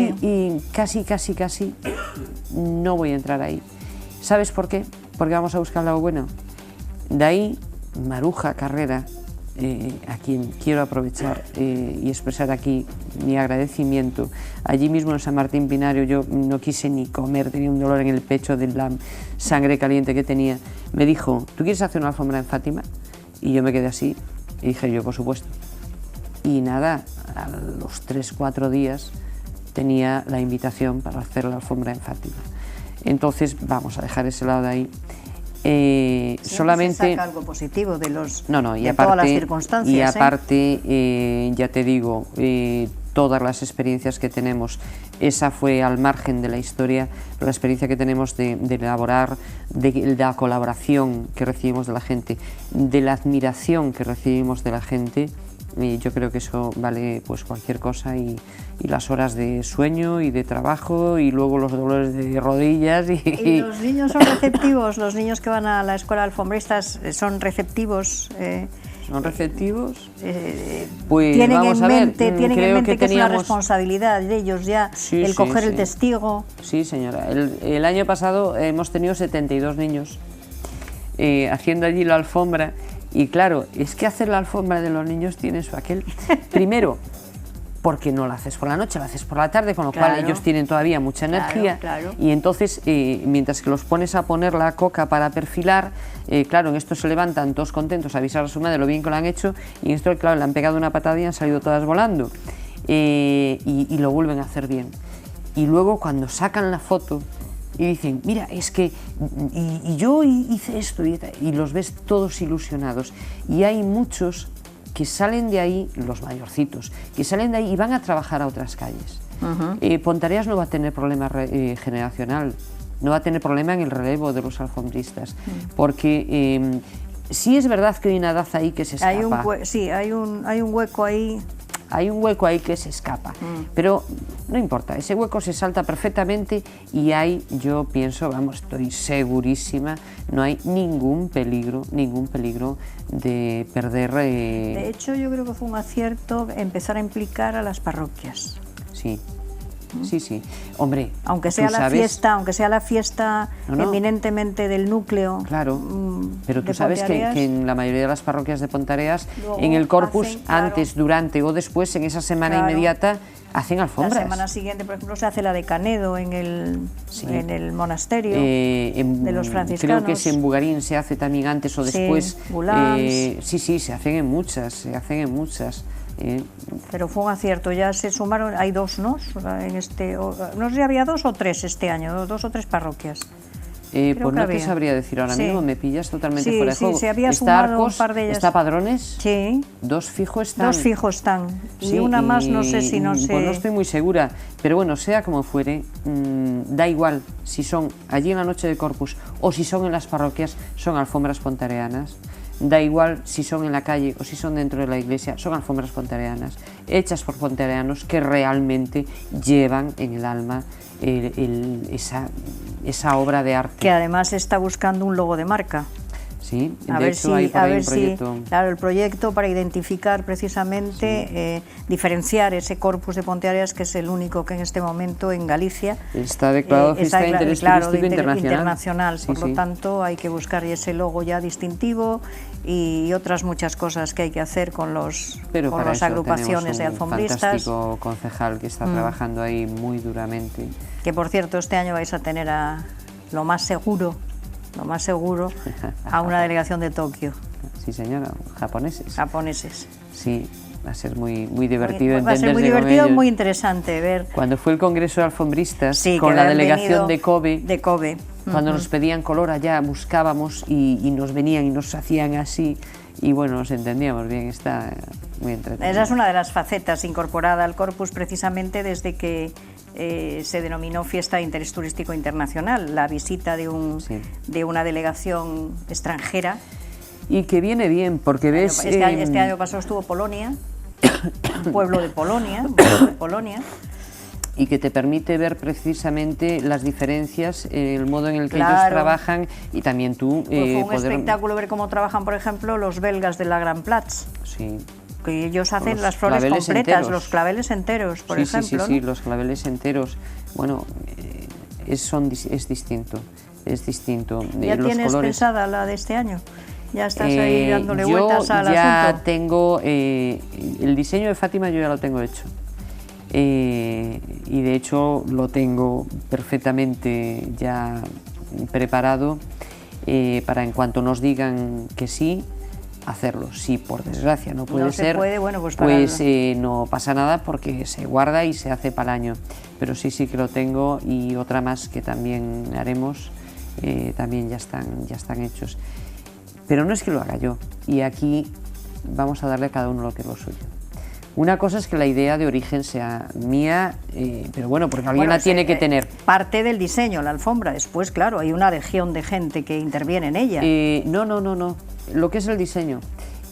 casi no voy a entrar ahí. ¿Sabes por qué? Porque vamos a buscar algo bueno. De ahí, Maruja Carrera, a quien quiero aprovechar y expresar aquí mi agradecimiento. Allí mismo en San Martín Pinario yo no quise ni comer, tenía un dolor en el pecho de la sangre caliente que tenía. Me dijo, ¿tú quieres hacer una alfombra en Fátima? Y yo me quedé así y dije yo, por supuesto. Y nada, a los 3-4 días tenía la invitación para hacer la alfombra en Fátima. Entonces vamos a dejar ese lado de ahí. Solamente se saca algo positivo de y aparte, aparte, todas las circunstancias. Y aparte, ya te digo, todas las experiencias que tenemos, esa fue al margen de la historia, pero la experiencia que tenemos de elaborar, de la colaboración que recibimos de la gente, de la admiración que recibimos de la gente, y yo creo que eso vale pues cualquier cosa, y las horas de sueño y de trabajo y luego los dolores de rodillas. ¿Y los niños son receptivos? ¿Los niños que van a la escuela de alfombristas son receptivos? ¿Son receptivos? Pues tienen en mente que es una responsabilidad de ellos ya, el coger el testigo. Sí, señora. El año pasado hemos tenido 72 niños haciendo allí la alfombra. Y claro, es que hacer la alfombra de los niños tiene su aquel. Primero, porque no la haces por la noche, la haces por la tarde, con lo cual ellos tienen todavía mucha energía. Y entonces, mientras que los pones a poner la coca para perfilar, claro, en esto se levantan todos contentos a avisar a su madre lo bien que lo han hecho, y en esto, claro, le han pegado una patada y han salido todas volando. Y lo vuelven a hacer bien. Y luego, cuando sacan la foto y dicen, mira, es que y yo hice esto, y los ves todos ilusionados. Y hay muchos que salen de ahí, los mayorcitos, que salen de ahí y van a trabajar a otras calles. Pontareas no va a tener problema generacional, no va a tener problema en el relevo de los alfombristas, porque sí es verdad que hay una edad ahí que se escapa. Hay un hueco ahí. Hay un hueco ahí que se escapa, pero no importa, ese hueco se salta perfectamente, y ahí yo pienso, vamos, estoy segurísima, no hay ningún peligro de perder... De hecho, yo creo que fue un acierto empezar a implicar a las parroquias. Sí. Sí, hombre, aunque sea la fiesta eminentemente del núcleo. Claro, pero tú sabes que en la mayoría de las parroquias de Pontareas, en el Corpus, antes, durante o después, en esa semana inmediata, hacen alfombras. La semana siguiente, por ejemplo, se hace la de Canedo en el monasterio de los franciscanos. Creo que es en Bugarín, se hace también antes o después. Sí, se hacen en muchas, Pero fue un acierto, ya se sumaron, hay dos, ¿no? No sé si había 2 o 3 este año, 2 o 3 parroquias. Pues no te sabría decir ahora mismo, me pillas totalmente fuera de juego. Sí, se había sumado Arcos, un par de ellas. ¿Está Padrones? Sí. 2 fijos están. 2 fijos están. Y una más no sé si no sé. Pues no estoy muy segura, pero bueno, sea como fuere, da igual si son allí en la noche de Corpus o si son en las parroquias, son alfombras pontareanas. Da igual si son en la calle o si son dentro de la iglesia, son alfombras pontareanas, hechas por pontareanos que realmente llevan en el alma esa obra de arte. Que además está buscando un logo de marca. Sí, de hecho hay por ahí un proyecto. Claro, el proyecto para identificar precisamente, diferenciar ese corpus de Ponteareas, que es el único que en este momento en Galicia está declarado fiesta de interés turístico internacional. Por lo tanto, hay que buscar ese logo ya distintivo y otras muchas cosas que hay que hacer con las agrupaciones de alfombristas. Un fantástico concejal que está trabajando ahí muy duramente. Que por cierto, este año vais a tener lo más seguro, a una delegación de Tokio. Sí, señora, japoneses. Sí, va a ser muy divertido entenderse con ellos. Va a ser muy divertido, muy interesante ver. Cuando fue el Congreso de Alfombristas, con la delegación de Kobe, cuando nos pedían color allá, buscábamos y nos venían y nos hacían así, y bueno, nos entendíamos bien, está muy entretenido. Esa es una de las facetas incorporada al Corpus precisamente desde que se denominó Fiesta de Interés Turístico Internacional, la visita de una delegación extranjera. Y que viene bien, porque ves... Este año pasado estuvo Polonia, un pueblo de Polonia, y que te permite ver precisamente las diferencias, el modo en el que ellos trabajan, y también tú... fue un espectáculo ver cómo trabajan, por ejemplo, los belgas de la Gran Platz. Sí. Que ellos hacen las flores completas, los claveles enteros, por ejemplo. Sí, los claveles enteros. Bueno, es distinto. ¿Ya tienes pensada la de este año? ¿Ya estás ahí dándole vueltas al asunto? Yo ya tengo... el diseño de Fátima yo ya lo tengo hecho. Y de hecho lo tengo perfectamente ya preparado para en cuanto nos digan que sí, hacerlo. Si por desgracia no puede ser, pues no pasa nada, porque se guarda y se hace para el año. Pero sí que lo tengo, y otra más que también haremos, también ya están hechos. Pero no es que lo haga yo, y aquí vamos a darle a cada uno lo que es lo suyo. Una cosa es que la idea de origen sea mía, pero bueno, porque alguien la tiene que tener. Parte del diseño, la alfombra, después, claro, hay una legión de gente que interviene en ella. No. Lo que es el diseño.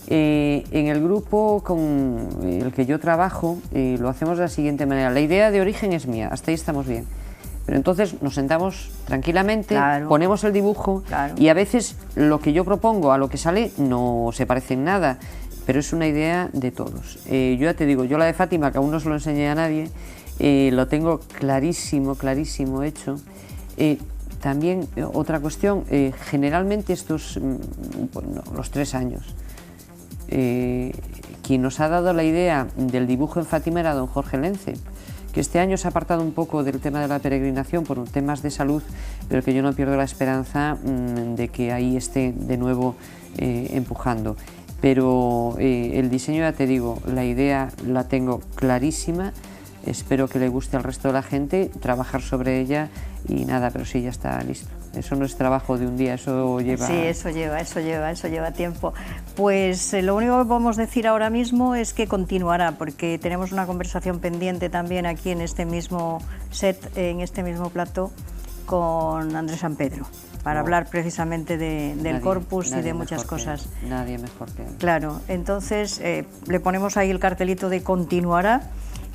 En el grupo con el que yo trabajo lo hacemos de la siguiente manera. La idea de origen es mía, hasta ahí estamos bien. Pero entonces nos sentamos tranquilamente, claro, ponemos el dibujo, claro, y a veces lo que yo propongo a lo que sale no se parece en nada, pero es una idea de todos. Yo ya te digo, yo la de Fátima, que aún no se lo enseñé a nadie, lo tengo clarísimo hecho. También otra cuestión, generalmente estos, los 3 años, quien nos ha dado la idea del dibujo en Fátima era don Jorge Lence, que este año se ha apartado un poco del tema de la peregrinación por temas de salud, pero que yo no pierdo la esperanza de que ahí esté de nuevo empujando. Pero el diseño, ya te digo, la idea la tengo clarísima, espero que le guste al resto de la gente, trabajar sobre ella y nada, pero sí, ya está listo. Eso no es trabajo de un día, eso lleva... Sí, eso lleva tiempo. Pues lo único que podemos decir ahora mismo es que continuará, porque tenemos una conversación pendiente también aquí en este mismo set, en este mismo plató, con Andrés San Pedro, para hablar precisamente del corpus y de muchas cosas. Nadie mejor que él. Claro, entonces le ponemos ahí el cartelito de continuará.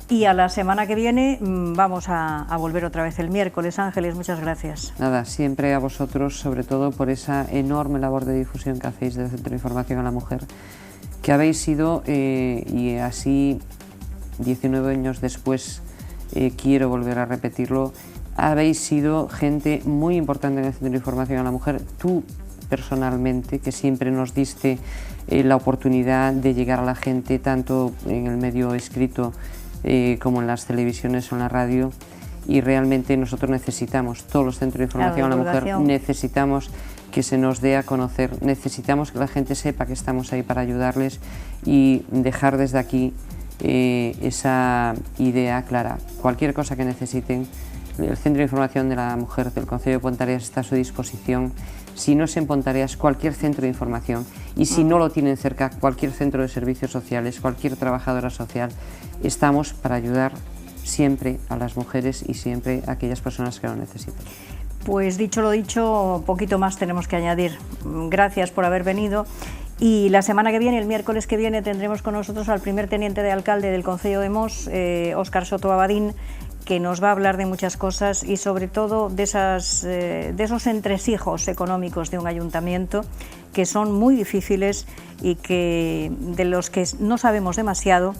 Y a la semana que viene vamos a volver otra vez el miércoles. Ángeles, muchas gracias. Nada, siempre a vosotros, sobre todo por esa enorme labor de difusión que hacéis del Centro de Información a la Mujer, que habéis sido, y así 19 años después quiero volver a repetirlo, habéis sido gente muy importante en el Centro de Información a la Mujer. Tú personalmente, que siempre nos diste la oportunidad de llegar a la gente, tanto en el medio escrito como en las televisiones o en la radio, y realmente nosotros necesitamos, todos los centros de información a la mujer, necesitamos que se nos dé a conocer, necesitamos que la gente sepa que estamos ahí para ayudarles y dejar desde aquí esa idea clara. Cualquier cosa que necesiten, el Centro de Información de la Mujer del Concello de Pontareas está a su disposición. Si no es en Pontareas, cualquier centro de información, y si no lo tienen cerca, cualquier centro de servicios sociales, cualquier trabajadora social, estamos para ayudar siempre a las mujeres y siempre a aquellas personas que lo necesitan. Pues dicho lo dicho, poquito más tenemos que añadir. Gracias por haber venido. Y la semana que viene, el miércoles que viene, tendremos con nosotros al primer teniente de alcalde del Concello de Mos, Óscar Soto Abadín, que nos va a hablar de muchas cosas y sobre todo de esos entresijos económicos de un ayuntamiento que son muy difíciles y de los que no sabemos demasiado,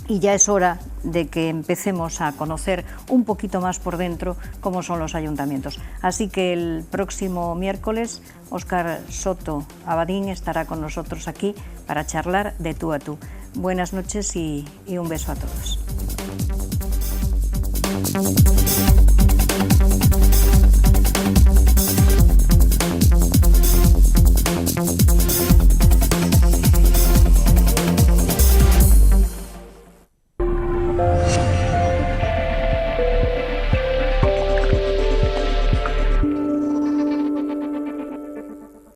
y ya es hora de que empecemos a conocer un poquito más por dentro cómo son los ayuntamientos. Así que el próximo miércoles Óscar Soto Abadín estará con nosotros aquí para charlar de tú a tú. Buenas noches y un beso a todos.